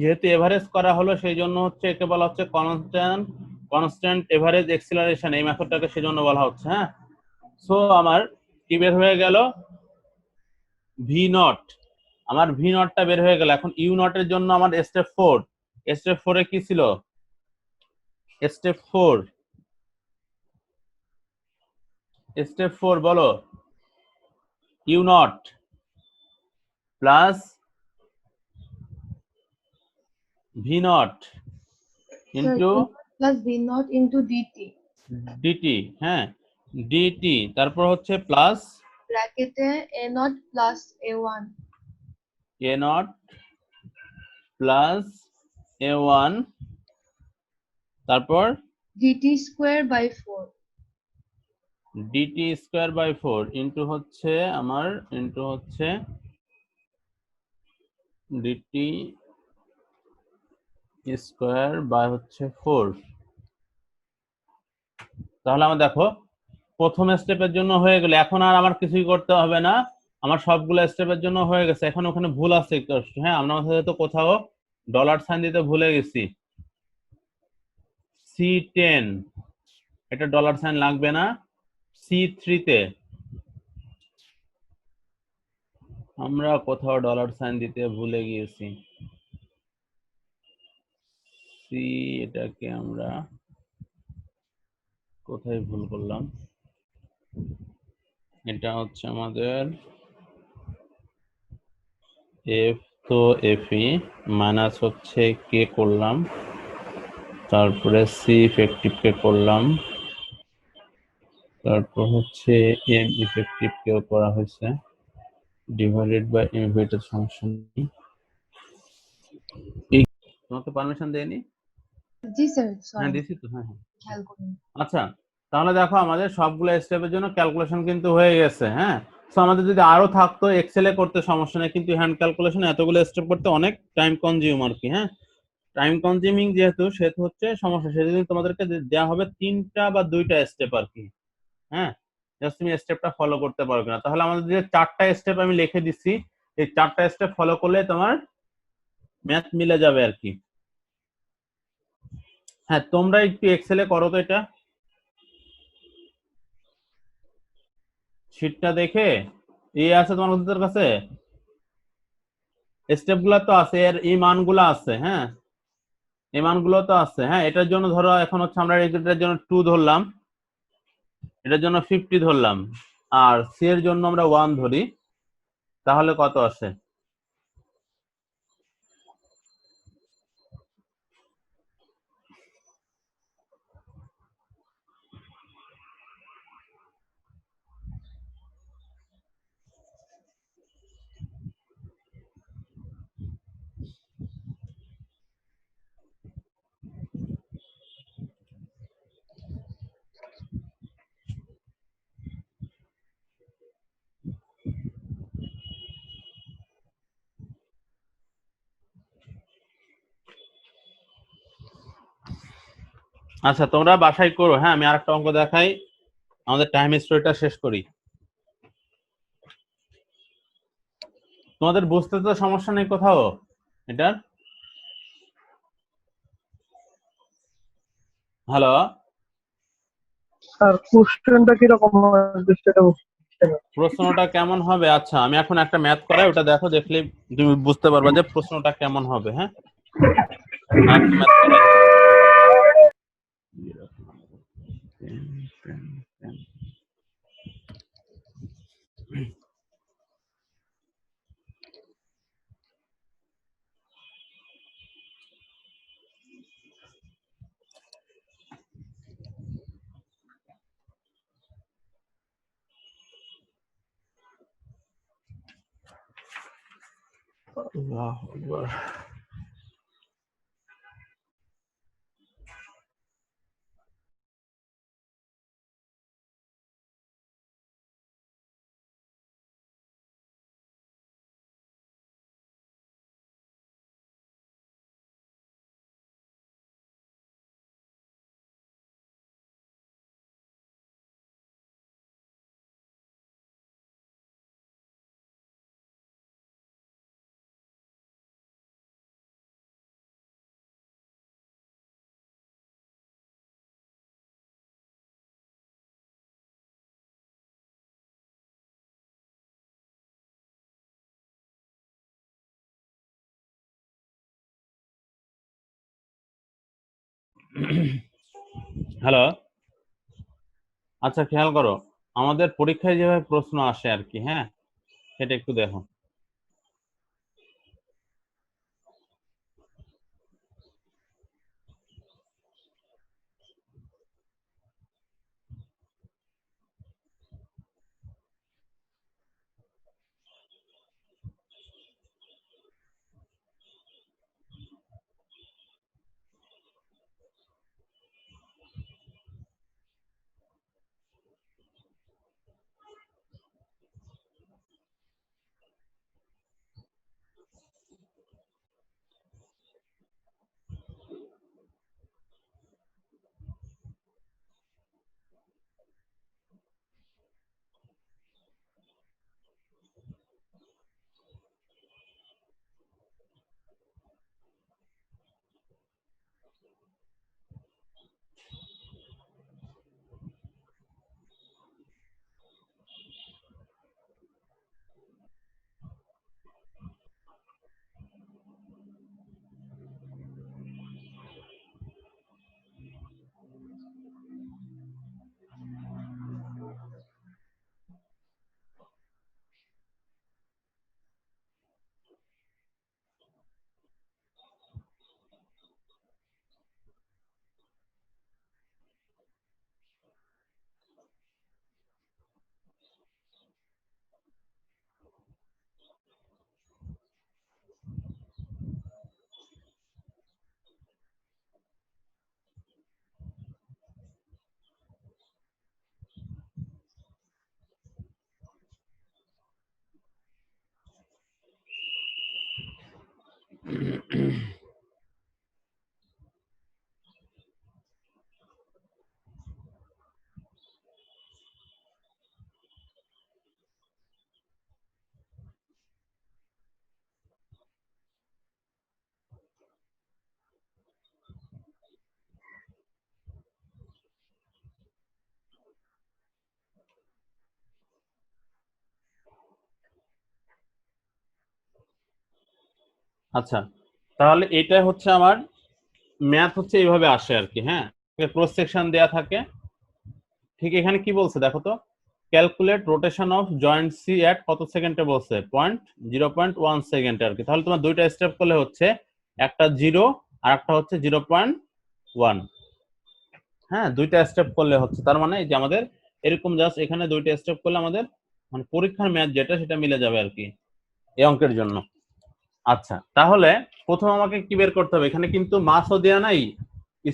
যেহেতু এভারেজ করা হলো সেই জন্য হচ্ছে একে বলা হচ্ছে কনস্ট্যান্ট এভারেজ এক্সেলারেশন, এই মেথডটাকে সেজন্য বলা হচ্ছে। হ্যাঁ, সো আমার কি বের হয়ে গেল? V0, আমার V0টা বের হয়ে গেল। এখন U0 এর জন্য আমার স্টেপ 4 এ কি ছিল? স্টেপ 4 বলো। U0 plus V0 into plus V0 into DT, হ্যাঁ DT, তারপর হচ্ছে প্লাস ব্র্যাকেটে A0 plus A1 A0 plus A1, তারপর DT square by 4 DT square by 4 into হচ্ছে আমার ইনটু হচ্ছে DT স্কয়ার বাই হচ্ছে 4। তাহলে আমার দেখো প্রথম স্টেপের জন্য হয়ে গেল। এখন আর আমার কিছুই করতে হবে না, আমার সবগুলো স্টেপের জন্য হয়ে গেছে। এখন ওখানে ভুল আছে একটু, হ্যাঁ আমরা হয়তো কোথাও ডলার সাইন দিতে ভুলে গেছি। C10 এটা ডলার সাইন লাগবে না। C3 তে আমরা কোথাও ডলার সাইন দিতে ভুলে গিয়েছি। এটাকে আমরা কোথায় ভুল করলাম? এটা হচ্ছে আমাদের F, তো FE মাইনাস হচ্ছে কে করলাম, তারপরে C ইফেক্টিভ কে করলাম, তারপর হচ্ছে এম ইফেক্টিভ কেও করা হয়েছে, ডিভাইডেড বাই এম এটার সমস্যা নেই। এই তোমাকে পারমিশন দেয়নি? জি স্যার, হ্যাঁ সরি, দিছি তো, হ্যাঁ হ্যাঁ। খেয়াল করুন। আচ্ছা, তাহলে দেখো আমাদের সবগুলো স্টেপের জন্য ক্যালকুলেশন কিন্তু হয়ে গেছে। হ্যাঁ, তো আমাদের যদি আরো থাকতো এক্সেলে করতে সমস্যা নেই, কিন্তু হ্যান্ড ক্যালকুলেশন এতগুলো স্টেপ করতে অনেক টাইম কনজিউম আর কি। হ্যাঁ, টাইম কনজিউমিং যেহেতু, সেহেতু হচ্ছে সমস্যা, সেদিন তোমাদেরকে দেওয়া হবে 3টা বা 2টা স্টেপ আর কি। হ্যাঁ, জাস্ট তুমি স্টেপটা ফলো করতে পারবে না। তাহলে আমাদের যে 4টা স্টেপ আমি লিখে দিচ্ছি, এই 4টা স্টেপ ফলো করলে তোমার ম্যাথ মিলে যাবে আর কি। হ্যাঁ, তোমরা একটু এক্সেলে করো তো এটা, শীটটা দেখে। আছে তোমাদের কাছে, স্টেপ গুলা তো আছে, এর এই মানগুলো আছে। হ্যাঁ, এই মানগুলো তো আছে। হ্যাঁ, এটার জন্য ধরো এখন হচ্ছে আমরা এটার জন্য 2 ধরলাম, এটার জন্য 50 ধরলাম, আর সি এর জন্য আমরা 1 ধরি, তাহলে কত আসে? আচ্ছা, তোমরা বাসায় করো। হ্যাঁ, আমি আরেকটা অঙ্ক দেখাই, আমাদের টাইম স্টোরিটা শেষ করি। তোমাদের বুঝতে তো সমস্যা নেই কোথাও এটার? হ্যালো, স্যার কোশ্চেনটা কিরকম হবে সেটা বুঝতে না। প্রশ্নটা কেমন হবে? আচ্ছা, আমি এখন একটা ম্যাথ করাই, ওটা দেখো, দেখলে তুমি বুঝতে পারবা যে প্রশ্নটা কেমন হবে। হ্যাঁ, আরেকটা ম্যাথ করাই। আল্লাহু আকবার। হ্যালো, আচ্ছা খেয়াল করো, আমাদের পরীক্ষায় যেভাবে প্রশ্ন আসে আর কি। হ্যাঁ, সেটা একটু দেখো। আচ্ছা, তাহলে এটা হচ্ছে আমার ম্যাথ হচ্ছে এইভাবে আসে আর কি। হ্যাঁ, ক্রস সেকশন দেয়া থাকে। ঠিক এখানে কি বলছে দেখো তো, calculate rotation of joint C at কত সেকেন্ডে বলছে, 0.1 সেকেন্ডে আর কি। তাহলে তোমার দুইটা স্টেপ করলে হচ্ছে, একটা 0 আর একটা হচ্ছে 0.1। হ্যাঁ, দুইটা স্টেপ করলে হচ্ছে, তার মানে এই যে আমাদের এরকম জাস্ট এখানে দুইটা স্টেপ করলে আমাদের মানে পরীক্ষার ম্যাথ যেটা সেটা মিলে যাবে আর কি এই অঙ্কের জন্য। আচ্ছা, তাহলে প্রথম আমাকে কি বের করতে হবে, এখানে কিন্তু মাসও দেয়া নাই,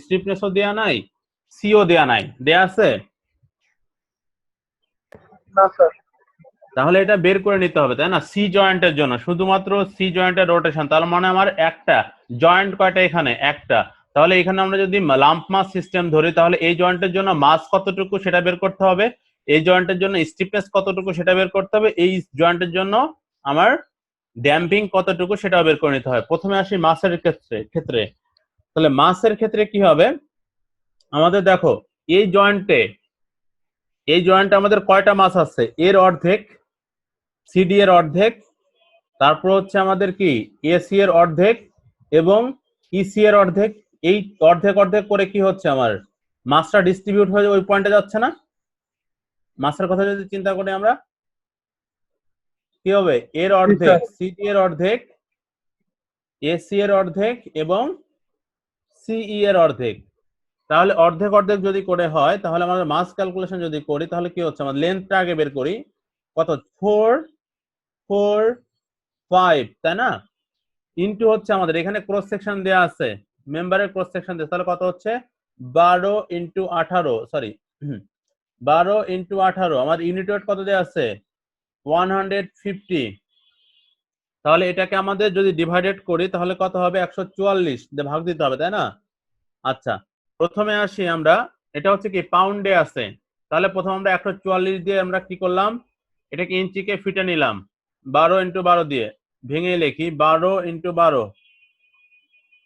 স্টিফনেসও দেয়া নাই, সিও দেয়া নাই, দেয়া আছে? না স্যার। তাহলে এটা বের করে নিতে হবে, তাই না? সি জয়েন্টের জন্য শুধুমাত্র সি জয়েন্টের রোটেশন, তার মানে আমার একটা জয়েন্ট কয়টা এখানে, একটা। তাহলে এখানে আমরা যদি লাম্প মাস সিস্টেম ধরি, তাহলে এই জয়েন্টের জন্য মাস কতটুকু সেটা বের করতে হবে, এই জয়েন্টের জন্য স্টিফনেস কতটুকু সেটা বের করতে হবে, এই জয়েন্টের জন্য আমার ড্যাম্পিং কতটুকু সেটাও বের করে নিতে হয়। প্রথমে আসি মাসের ক্ষেত্রে। তাহলে মাসের ক্ষেত্রে কি হবে, আমাদের দেখো এই জয়েন্টে আমাদের কয়টা মাস আছে, এর অর্ধেক, সিডি এর অর্ধেক, তারপর হচ্ছে আমাদের কি এসি এর অর্ধেক এবং ইসি এর অর্ধেক। এই অর্ধেক অর্ধেক করে কি হচ্ছে আমার মাসটা ডিস্ট্রিবিউট হয়ে ওই পয়েন্টে যাচ্ছে না? মাসের কথা যদি চিন্তা করি আমরা, কি হবে, এর অর্ধেক, সিডি এর অর্ধেক, এসি এর অর্ধেক এবং সিই এর অর্ধেক। তাহলে অর্ধেক অর্ধেক যদি করে হয়, তাহলে আমাদের মাস ক্যালকুলেশন যদি করি, তাহলে কি হচ্ছে, আমাদের লেন্থটা আগে বের করি, কত, 4, 4, 5, তাই না? ইনটু হচ্ছে আমাদের এখানে ক্রস সেকশন দেয়া আছে, মেম্বারের ক্রস সেকশন দেয়া, তাহলে কত হচ্ছে 12 ইনটু 18, সরি 12 ইনটু 18, আমার ইউনিট ওয়েট কত দেয়া আছে 150। তাহলে এটাকে আমাদের যদি ডিভাইডেড করি তাহলে কত হবে, 144 দিয়ে ভাগ দিতে হবে, তাই না? আচ্ছা, প্রথমে আসি আমরা, এটা হচ্ছে কি পাউন্ডে আছে, তাহলে প্রথম আমরা 144 দিয়ে আমরা কি করলাম, এটাকে ইঞ্চিকে ফিটে নিলাম, 12 ইনটু 12 দিয়ে ভেঙে লিখি 12 ইনটু 12,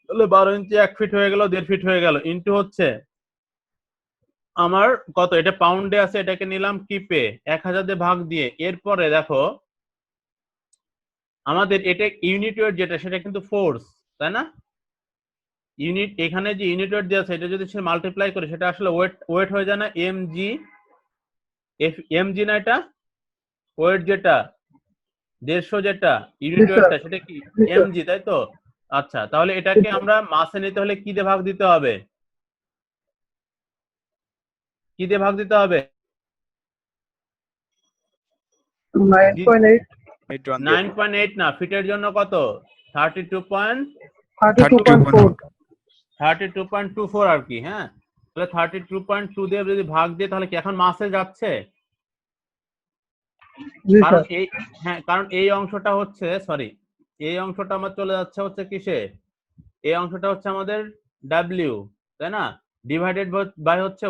তাহলে 12 ইঞ্চি 1 ফিট হয়ে গেল, 1.5 ফিট হয়ে গেল, ইনটু হচ্ছে আমার কত, এটা পাউন্ডে আছে, এটাকে নিলাম কিপে 1000 দিয়ে ভাগ দিয়ে। এরপরে দেখো আমাদের এটা ইউনিট ওয়েট যেটা সেটা কিন্তু ফোর্স, তাই না? ইউনিট, এখানে যে ইউনিট ওয়েট দেওয়া আছে এটা যদি সে মাল্টিপ্লাই করে সেটা আসলে ওয়েট হয়ে যায় না, এমজি, এমজি না, এটা ওয়েট যেটা 150, যেটা ইউনিট ওয়েটটা সেটা কি এমজি, তাই তো? আচ্ছা, তাহলে এটাকে আমরা মাসে নিতে হলে কি দিয়ে ভাগ দিতে হবে, কি দিয়ে ভাগ দিতে হবে, 9.8 না, ফিটের জন্য কত, 32.24 আর কি। হ্যাঁ, তাহলে 32.2 দিয়ে যদি ভাগ দিয়ে, তাহলে কি এখন মাসে যাচ্ছে? কারণ এই, হ্যাঁ, কারণ এই অংশটা হচ্ছে, সরি, এই অংশটা আমার চলে যাচ্ছে হচ্ছে কিসে, এই অংশটা হচ্ছে আমাদের ডাব্লিউ, তাই না? ডিভাইডেড বাই হচ্ছে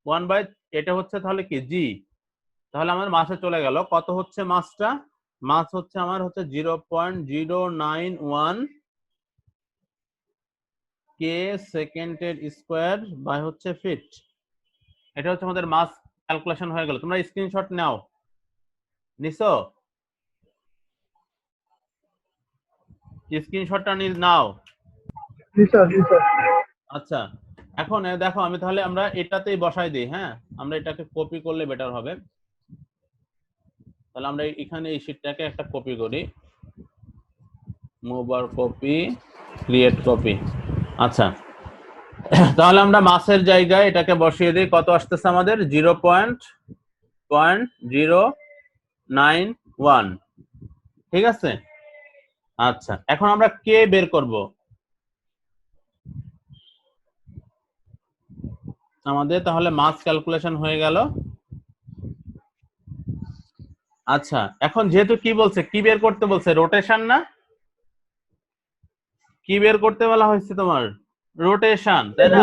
1 বাই, এটা হচ্ছে তাহলে কি জি, তাহলে আমার মাসে চলে গেল, কত হচ্ছে মাসটা, মাস হচ্ছে আমার হচ্ছে 0.091 কে সেকেন্ডের স্কোয়ার বাই হচ্ছে ফিট। এটা হচ্ছে আমাদের মাস ক্যালকুলেশন হয়ে গেল। তোমরা স্ক্রিনশট নাও, নিছো? স্ক্রিনশটটা নাও। আচ্ছা, এখন দেখো আমি তাহলে আমরা এটাতেই বসাই দিই। হ্যাঁ, আমরা এটাকে কপি করলে বেটার হবে। তাহলে আমরা এখানে এই শীটটাকে একটা কপি করি, মুভ আর কপি, ক্রিয়েট কপি। আচ্ছা, তাহলে আমরা মাসের জায়গায় এটাকে বসিয়ে দিই, কত আসতেছে আমাদের 0.091, ঠিক আছে? আচ্ছা, এখন আমরা কে বের করব, আমাদের তাহলে মাস ক্যালকুলেশন হয়ে গেল। আচ্ছা, এখন যেহেতু কি বলছে, কি বের করতে বলছে, রোটেশন না, কি বের করতে বলা হয়েছে তোমার, রোটেশন, তাই না?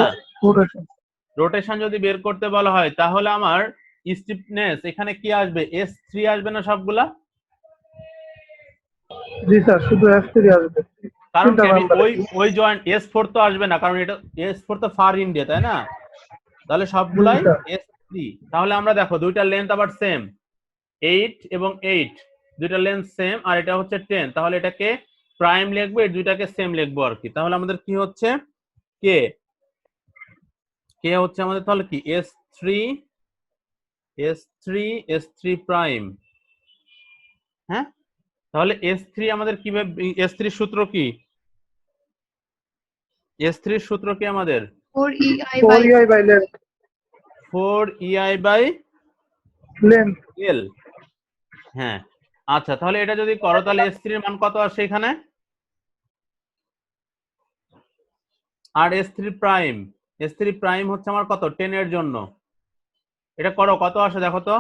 রোটেশন যদি বের করতে বলা হয়, তাহলে আমার স্টিফনেস এখানে কি আসবে, S3 আসবে না সবগুলা? জি স্যার, শুধু S3 আসবে, কারণ ওই জয়েন্ট S4 তো আসবে না, কারণ এটা S4 তো ফার ইন্ডিয়া, তাই না? তাহলে সবগুলাই S3। তাহলে আমরা দেখো দুইটা লেন্থ আবার সেম, 8 এবং 8 দুইটা লেন্থ সেম, আর এটা হচ্ছে 10, তাহলে এটাকে প্রাইম লিখবো, এই দুইটাকে সেম লিখবো আর কি। তাহলে আমাদের কি হচ্ছে কে, কে হচ্ছে আমাদের তাহলে কি S3 প্রাইম। হ্যাঁ, তাহলে S3 আমাদের কিভাবে, S3 সূত্র কি, S3 সূত্র কি আমাদের 4EI 4EI by length 4EI by length L। হ্যাঁ, আচ্ছা, তাহলে এটা যদি করো তাহলে S3 এর মান কত আসে এখানে, আর S3 প্রাইম হচ্ছে আমার কত 10 এর জন্য, এটা করো কত আসে দেখো তো।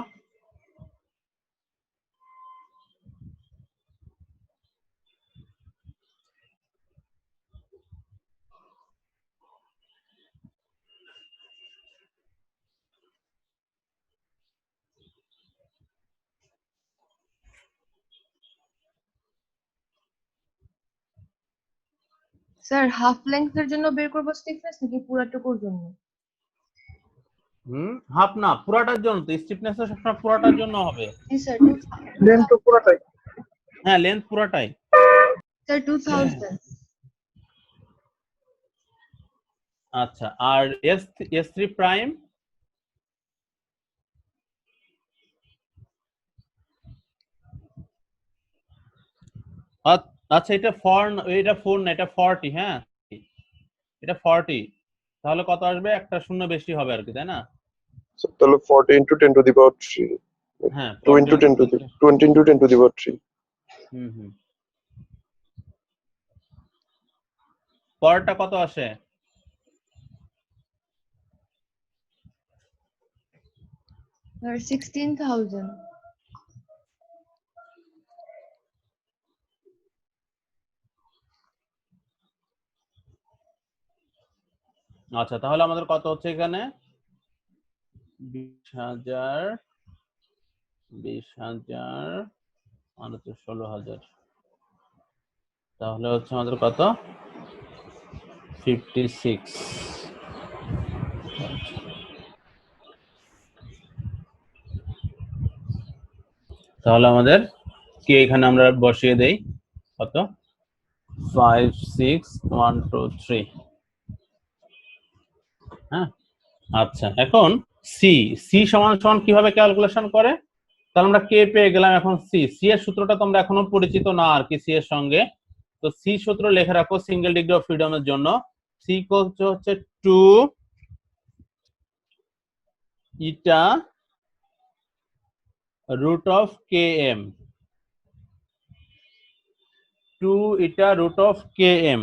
স্যার হাফ লেংথ এর জন্য বের করবো স্টিফনেস নাকি পুরাটুকুর জন্য? হাফ না, পুরাটার জন্য, তো স্টিফনেস সবসময় পুরাটার জন্য হবে। জি স্যার, length তো পুরোটাই। হ্যাঁ, লেন্থ পুরাটাই। স্যার 2000। আচ্ছা, আর S3 প্রাইম আচ্ছা, এটা 4 না, এটা 40। হ্যাঁ, এটা 40, তাহলে কত আসবে, একটা শূন্য বেশি হবে আর কি, তাই না? So, তাহলে 40 into 10 to the power 3. হ্যাঁ, 2 into 10 to the 20 into 10 to the power 3. হুম, পরেরটা কত আসে, স্যার 16,000। আচ্ছা, তাহলে আমাদের কত হচ্ছে এখানে 20,000 আর হচ্ছে 16,000, তাহলে হচ্ছে আমাদের কত 56। তাহলে আমাদের কে এখানে আমরা বসিয়ে দেই কত 5 6 1 2 3। হ্যাঁ, আচ্ছা, এখন সি সমান সমান কিভাবে ক্যালকুলেশন করে, তাহলে আমরা কে পেয়ে গেলাম। এখন সি এর সূত্রটা তোমরা এখনো পরিচিত না আর কি সি এর সঙ্গে, তো সি সূত্র লিখে রাখো সিঙ্গেল ডিগ্রি অফ ফ্রিডমের জন্য। সি হচ্ছে 2 eta root of K M, 2 eta root of K M.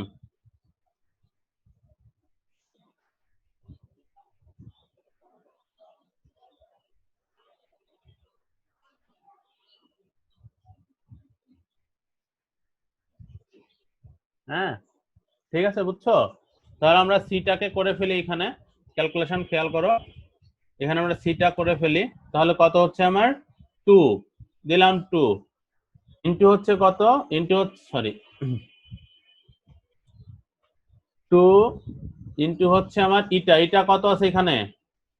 হ্যাঁ, ঠিক আছে, বুঝছো? তাহলে আমরা সিটাকে করে ফেলি এখানে, ক্যালকুলেশন খেয়াল করো, এখানে আমরা সিটা করে ফেলি। তাহলে কত হচ্ছে আমার 2 দিলাম, 2 ইন্টু হচ্ছে কত, ইন্টু হচ্ছে সরি 2 ইন্টু হচ্ছে আমার ইটা কত আছে এখানে,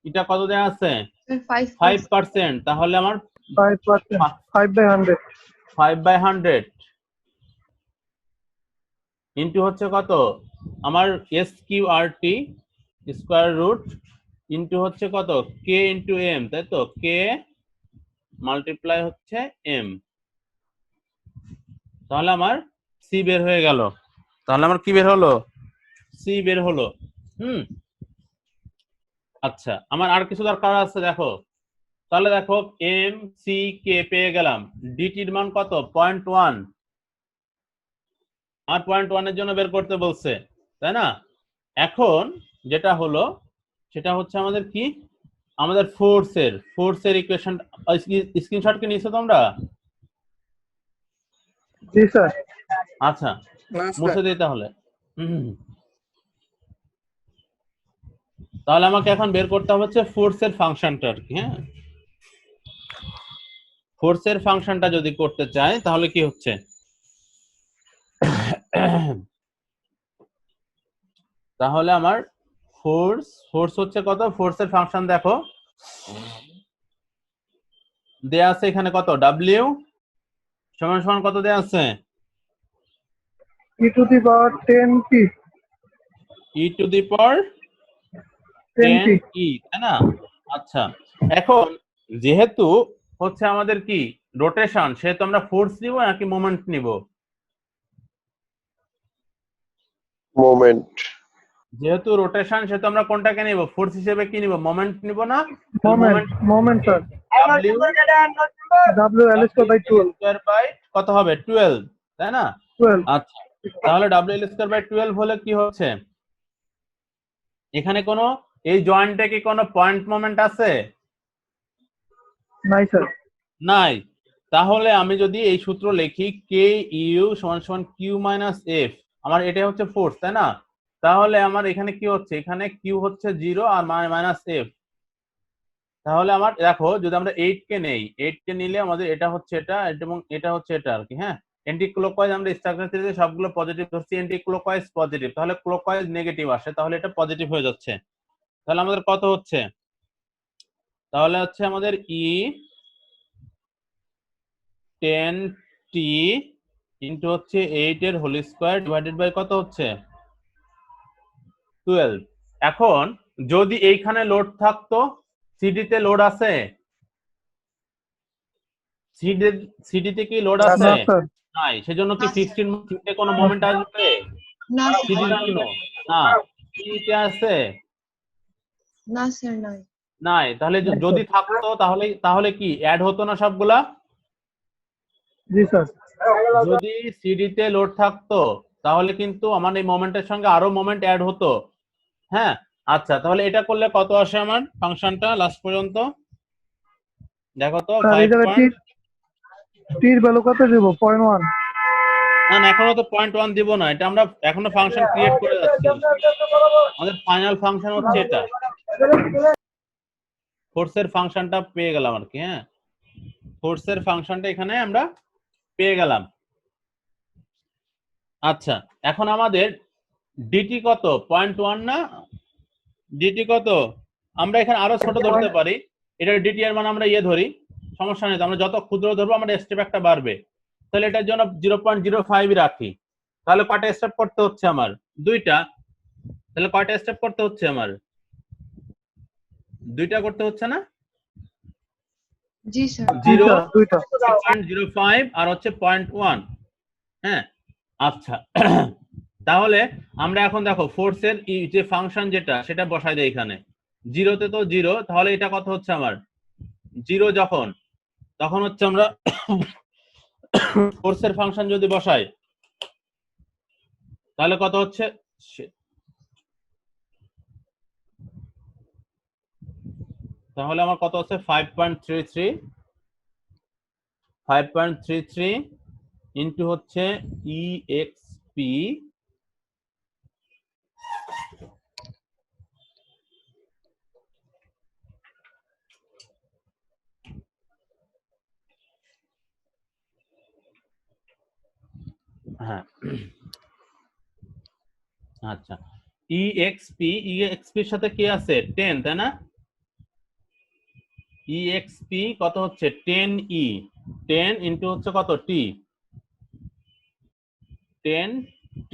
ইটা কত দেয়া আছে স্যার 5%। 5%, তাহলে আমার 5%, 5/100 5/100 ইন্টু হচ্ছে কত আমার SQRT স্কয়ার রুট ইন্টু হচ্ছে কত কে ইন্টু এম, তাই তো, কে মাল্টিপ্লাই হচ্ছে এম। তাহলে আমার সি বের হয়ে গেল, তাহলে আমার কি বের হলো, সি বের হলো। আচ্ছা, আমার আর কিছু দরকার আছে দেখো, তাহলে দেখো এম সি কে পেয়ে গেলাম, ডিটির মান কত 0.1, আর 0.1 এর জন্য বের করতে বলছে, তাই না? এখন যেটা হলো সেটা হচ্ছে আমাদের কি, আমাদের ফোর্সের ইকুয়েশন, স্ক্রিনশট কি নিয়েছো তোমরা? জি স্যার। আচ্ছা, মুছে দিই তাহলে। তাহলে আমাকে এখন বের করতে হবে হচ্ছে ফোর্সের ফাংশনটা আর কি। হ্যাঁ, ফোর্সের ফাংশনটা যদি করতে চাই তাহলে কি হচ্ছে, তাহলে আমার ফোর্স হচ্ছে কত, ফোর্সের ফাংশন দেখো দেয়া আছে এখানে কত, ডাব্লিউ সমান সমান কত দেয়া আছে e to the power 10t E to the power 10 E, তাই না? আচ্ছা, এখন যেহেতু হচ্ছে আমাদের কি রোটেশন, সেহেতু আমরা ফোর্স নিব নাকি মোমেন্ট নিব? Moment. যেহেতু রোটেশন, সেহেতু আমরা কোনটাকে নিব? ফোর্স হিসেবে কি নিব? মোমেন্ট নিব না? moment sir W w l square by 12 square by কত হবে? 12, তাই না? 12 আচ্ছা, তাহলে ডব্লিউ এল স্কয়ার বাই 12 হলে কি হচ্ছে? এখানে কোনো এই জয়েন্টে কি কোনো পয়েন্ট মোমেন্ট আছে? নাই স্যার নাই। তাহলে আমি যদি এই সূত্র লিখি কে ইউ সমান সমান কিউ মাইনাস এফ, আমার এটা হচ্ছে ফোর্স, তাই না? তাহলে আমার এখানে কি হচ্ছে? এখানে কিউ হচ্ছে 0 আর মাইনাস এফ। তাহলে আমার দেখো, যদি আমরা 8 কে নেই, 8 কে নিলে আমাদের এটা হচ্ছে এটা এবং এটা হচ্ছে এটা আর কি। হ্যাঁ, এন্টি ক্লকওয়াইজ আমরা স্ট্রাকচার থিওরিতে সবগুলো পজিটিভ ধরছি, এন্টি ক্লকওয়াইজ পজিটিভ, তাহলে ক্লকওয়াইজ নেগেটিভ আসে, তাহলে এটা পজিটিভ হয়ে যাচ্ছে। তাহলে আমাদের কত হচ্ছে? তাহলে হচ্ছে আমাদের ই 10t ইন্টু হচ্ছে 8 এর হোল স্কয়ার ডিভাইডেড বাই কত হচ্ছে? 12। এখন যদি এইখানে লোড থাকতো, সিডি তে লোড আছে? সিডি তে কি লোড আছে? না স্যার নাই, সেজন্য কি না, 15 সিডি কোনো মোমেন্ট আসবে? না সিডির স্যার, জন্য না। সিডিতে আছে? না স্যার, নাই। নাই। তাহলে যদি থাকতো তাহলে তাহলে কি অ্যাড হতো না সবগুলা? জি স্যার যদি সিডিতে লোড থাকতো তাহলে কিন্তু আমার এই মোমেন্টের সঙ্গে আরো মোমেন্ট অ্যাড হতো। হ্যাঁ, আচ্ছা, তাহলে এটা করলে কত আসে আমার ফাংশনটা লাস্ট পর্যন্ত? দেখো তো স্যার এই 5 জায়গায় পয়েন্ট। টির ভ্যালু কত দেব 0.1 না না, এখনো তো 0.1 দিব না, এটা আমরা এখনো ফাংশন ক্রিয়েট করে যাচ্ছি। আমাদের ফাইনাল ফাংশন হচ্ছে এটা, ফোর্সের ফাংশনটা পেয়ে গেলাম আর কি। হ্যাঁ, ফোর্সের ফাংশনটা এখানে আমরা পেয়ে গেলাম। আচ্ছা, এখন আমাদের ডিটি কত? 0.1 না? ডিটি কত? আমরা এখানে আরো ছোট ধরতে পারি, এটা ডিটি এর মান আমরা ধরি, সমস্যা নেই। আমরা যত ক্ষুদ্র ধরবো আমাদের স্টেপ একটা বাড়বে। তাহলে এটার জন্য 0.05 রাখি। তাহলে কয়টা স্টেপ করতে হচ্ছে আমার? দুইটা। তাহলে কয়টা স্টেপ করতে হচ্ছে আমার? দুইটা করতে হচ্ছে না? জি স্যার। 0.05 আর হচ্ছে 0.1। হ্যাঁ, আচ্ছা। তাহলে আমরা এখন দেখো ফোর্সের যে ফাংশন যেটা, সেটা বসাই দেই এখানে। 0 তে তো 0, তাহলে এটা কত হচ্ছে আমার? 0 যখন, তখন হচ্ছে আমরা ফোর্সের ফাংশন যদি বসাই তাহলে কত হচ্ছে? তাহলে আমার কত হচ্ছে? 5.33 ইন্টু হচ্ছে EXP হ্যাঁ, আচ্ছা, EXP এর সাথে কি আছে? 10, তাই না? EXP কত হচ্ছে? 10E, 10 ইন্টু হচ্ছে কত? T, 10T।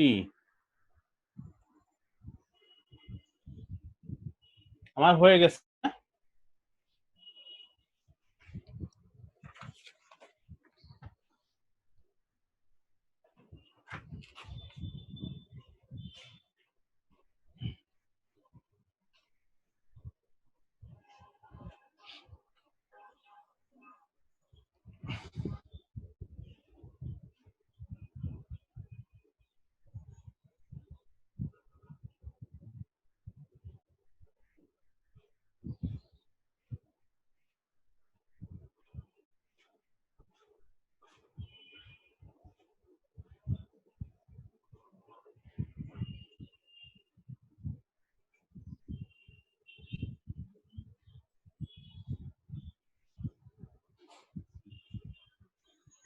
আমার হয়ে গেছে।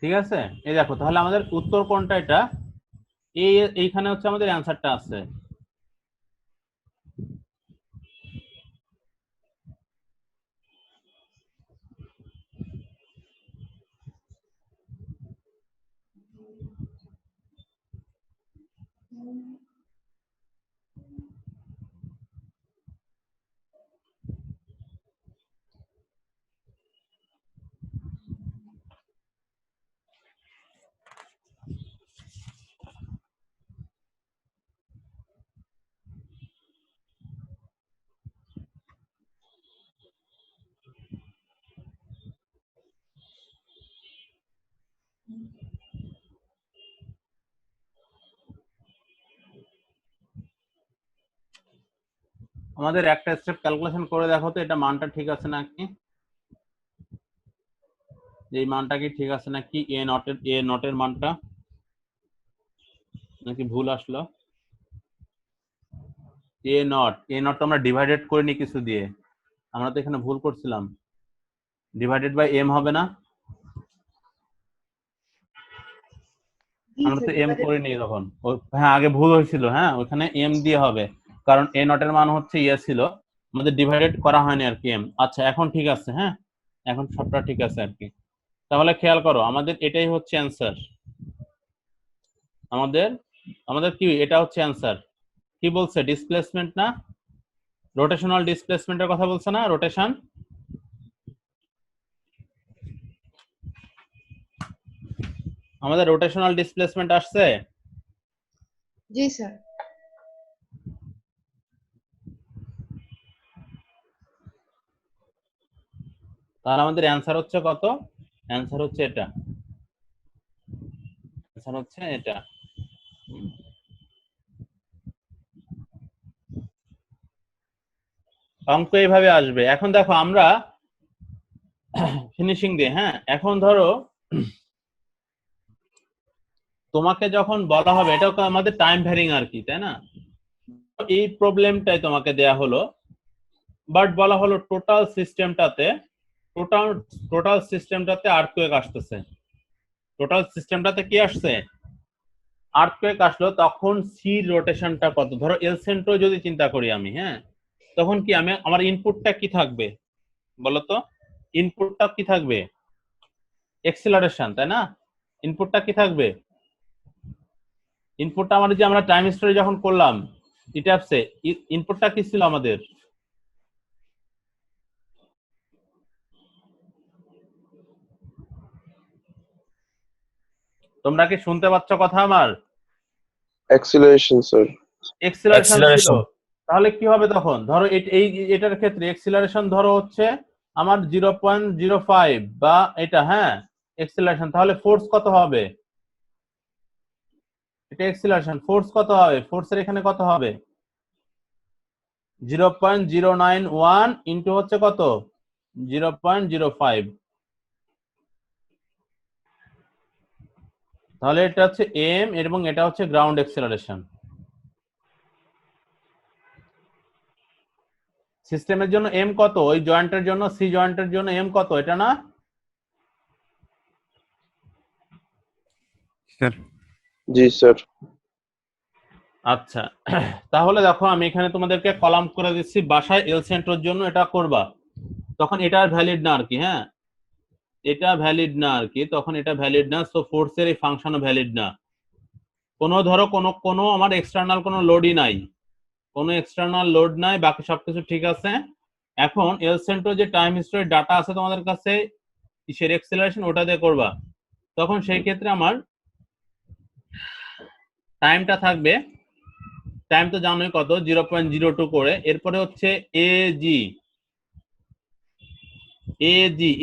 ঠিক আছে, এই দেখো, তাহলে আমাদের উত্তর কোনটা? এটা এইখানে হচ্ছে আমাদের অ্যান্সারটা আছে। আমাদের একটা স্টেপ ক্যালকুলেশন করে দেখো তো এটা মানটা ঠিক আছে নাকি, এই মানটা কি ঠিক আছে নাকি, এ নটের মানটা নাকি ভুল আসলো। এ নট তো আমরা ডিভাইডেড করিনি কিছু দিয়ে, আমরা তো এখানে ভুল করছিলাম, ডিভাইডেড বাই এম হবে না, আমরা তো এম করিনি তখন। হ্যাঁ আগে ভুল হয়েছিল, হ্যাঁ ওখানে এম দিয়ে হবে, কারণ এ নটের মান হচ্ছে ইয়ে ছিল, আমাদের ডিভাইডেড করা হয়নি আর কি এম। আচ্ছা এখন ঠিক আছে, হ্যাঁ এখন সবটা ঠিক আছে আর কি। তাহলে খেয়াল করো আমাদের এটাই হচ্ছে অ্যান্সার, আমাদের কি এটা হচ্ছে অ্যান্সার। কি বলছে, ডিসপ্লেসমেন্ট না, রোটেশনাল ডিসপ্লেসমেন্টের কথা বলছে না, রোটেশন। আমাদের রোটেশনাল ডিসপ্লেসমেন্ট আসছে। জি স্যার। তাহলে আমাদের অ্যান্সার হচ্ছে কত, অ্যান্সার হচ্ছে এটা, অ্যান্সার হচ্ছে এটা। অঙ্ক এইভাবে আসবে। এখন দেখো আমরা ফিনিশিং দিয়ে, হ্যাঁ এখন ধরো তোমাকে যখন বলা হবে, এটা আমাদের টাইম ভ্যারিং আর কি, তাই না, এই প্রবলেমটাই তোমাকে দেয়া হলো, বাট বলা হলো টোটাল সিস্টেমটাতে আর্থকোয়েক আসতেছে, টোটাল সিস্টেমটাতে কি আসছে, আর্থকোয়েক আসলো, তখন সি রোটেশনটা কত। ধরো এল সেন্ট্রো যদি চিন্তা করি আমি, হ্যাঁ তখন কি আমি আমার ইনপুটটা কি থাকবে বলতো, ইনপুটটা কি থাকবে, এক্সিলারেশন, তাই না, ইনপুটটা কি থাকবে, ইনপুটটা আমাদের যে আমরা টাইম স্টোরি যখন করলাম ইটাপসে, ইনপুটটা কি ছিল আমাদের, তোমরা কি শুনতে পাচ্ছ কথা আমার, Acceleration, sir. এক্সিলারেশন ছিল। তাহলে কি হবে তখন, ধরো এটার ক্ষেত্রে এক্সিলারেশন ধরো হচ্ছে আমার 0.05 বা এটা, হ্যাঁ এক্সিলারেশন, তাহলে ফোর্স কত হবে, এটা এক্সিলারেশন, ফোর্স কত হবে, ফোর্সের এখানে কত হবে 0.091 ইন্টু হচ্ছে কত 0.05, তাহলে এটা হচ্ছে এম এবং এটা হচ্ছে গ্রাউন্ড এক্সিলারেশন। সিস্টেমের জন্য এম কত, ওই জয়েন্টের জন্য, সি জয়েন্টের জন্য এম কত, এটা না স্যার? জি স্যার। আচ্ছা তাহলে দেখো আমি এখানে তোমাদেরকে কলাম করে দিচ্ছি, বাসায় এল সেন্ট্রোর জন্য এটা করবা, তখন এটা ভ্যালিড না আর কি, হ্যাঁ এটা ভ্যালিড না আর কি, তখন এটা ভ্যালিড না, সো ফোর্সের এই ফাংশনও ভ্যালিড না। কোনো ধরো কোনো আমার এক্সটার্নাল কোনো লোডই নাই, কোনো এক্সটার্নাল লোড নাই, বাকি সবকিছু ঠিক আছে। এখন এল সেন্ট্রো যে টাইম হিস্টোরি ডাটা আছে তোমাদের কাছে, কিসের এক্সেলারেশন, ওটা দিয়ে করবা, তখন সেই ক্ষেত্রে আমার টাইমটা থাকবে, টাইম তো জানোই কত 0.02 করে, এরপরে হচ্ছে এজি,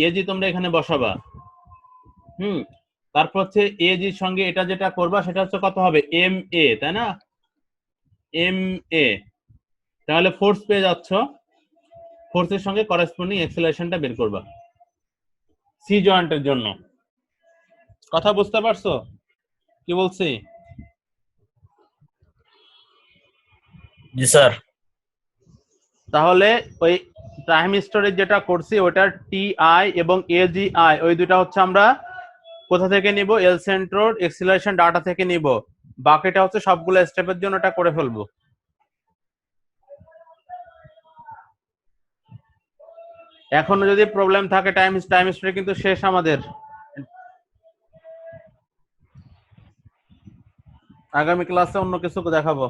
এজি তোমরা এখানে বসাবা, তারপর হচ্ছে এজির সঙ্গে এটা যেটা করবা সেটা হচ্ছে কত হবে এম এ, তাই না, এম এ, তাহলে ফোর্স পেয়ে যাচ্ছ, ফোর্সের সঙ্গে করেসপন্ডিং এক্সেলারেশনটা বের করবা সি জয়েন্টের জন্য। কথা বুঝতে পারছো কি বলছি? জি স্যার। তাহলে ওই টাইম স্টোরেজ যেটা করছি ওটার টিআই এবং এজিআই ওই দুটা হচ্ছে আমরা কোথা থেকে নিব, এল সেন্ট্রোর এক্সিলারেশন ডাটা থেকে নিব, বাকিটা হচ্ছে সবগুলো স্টেপের জন্য এটা করে ফেলবো। এখনো যদি প্রবলেম থাকে টাইম স্টোরি কিন্তু শেষ আমাদের। আগামী ক্লাসে অন্য কিছু দেখাবো।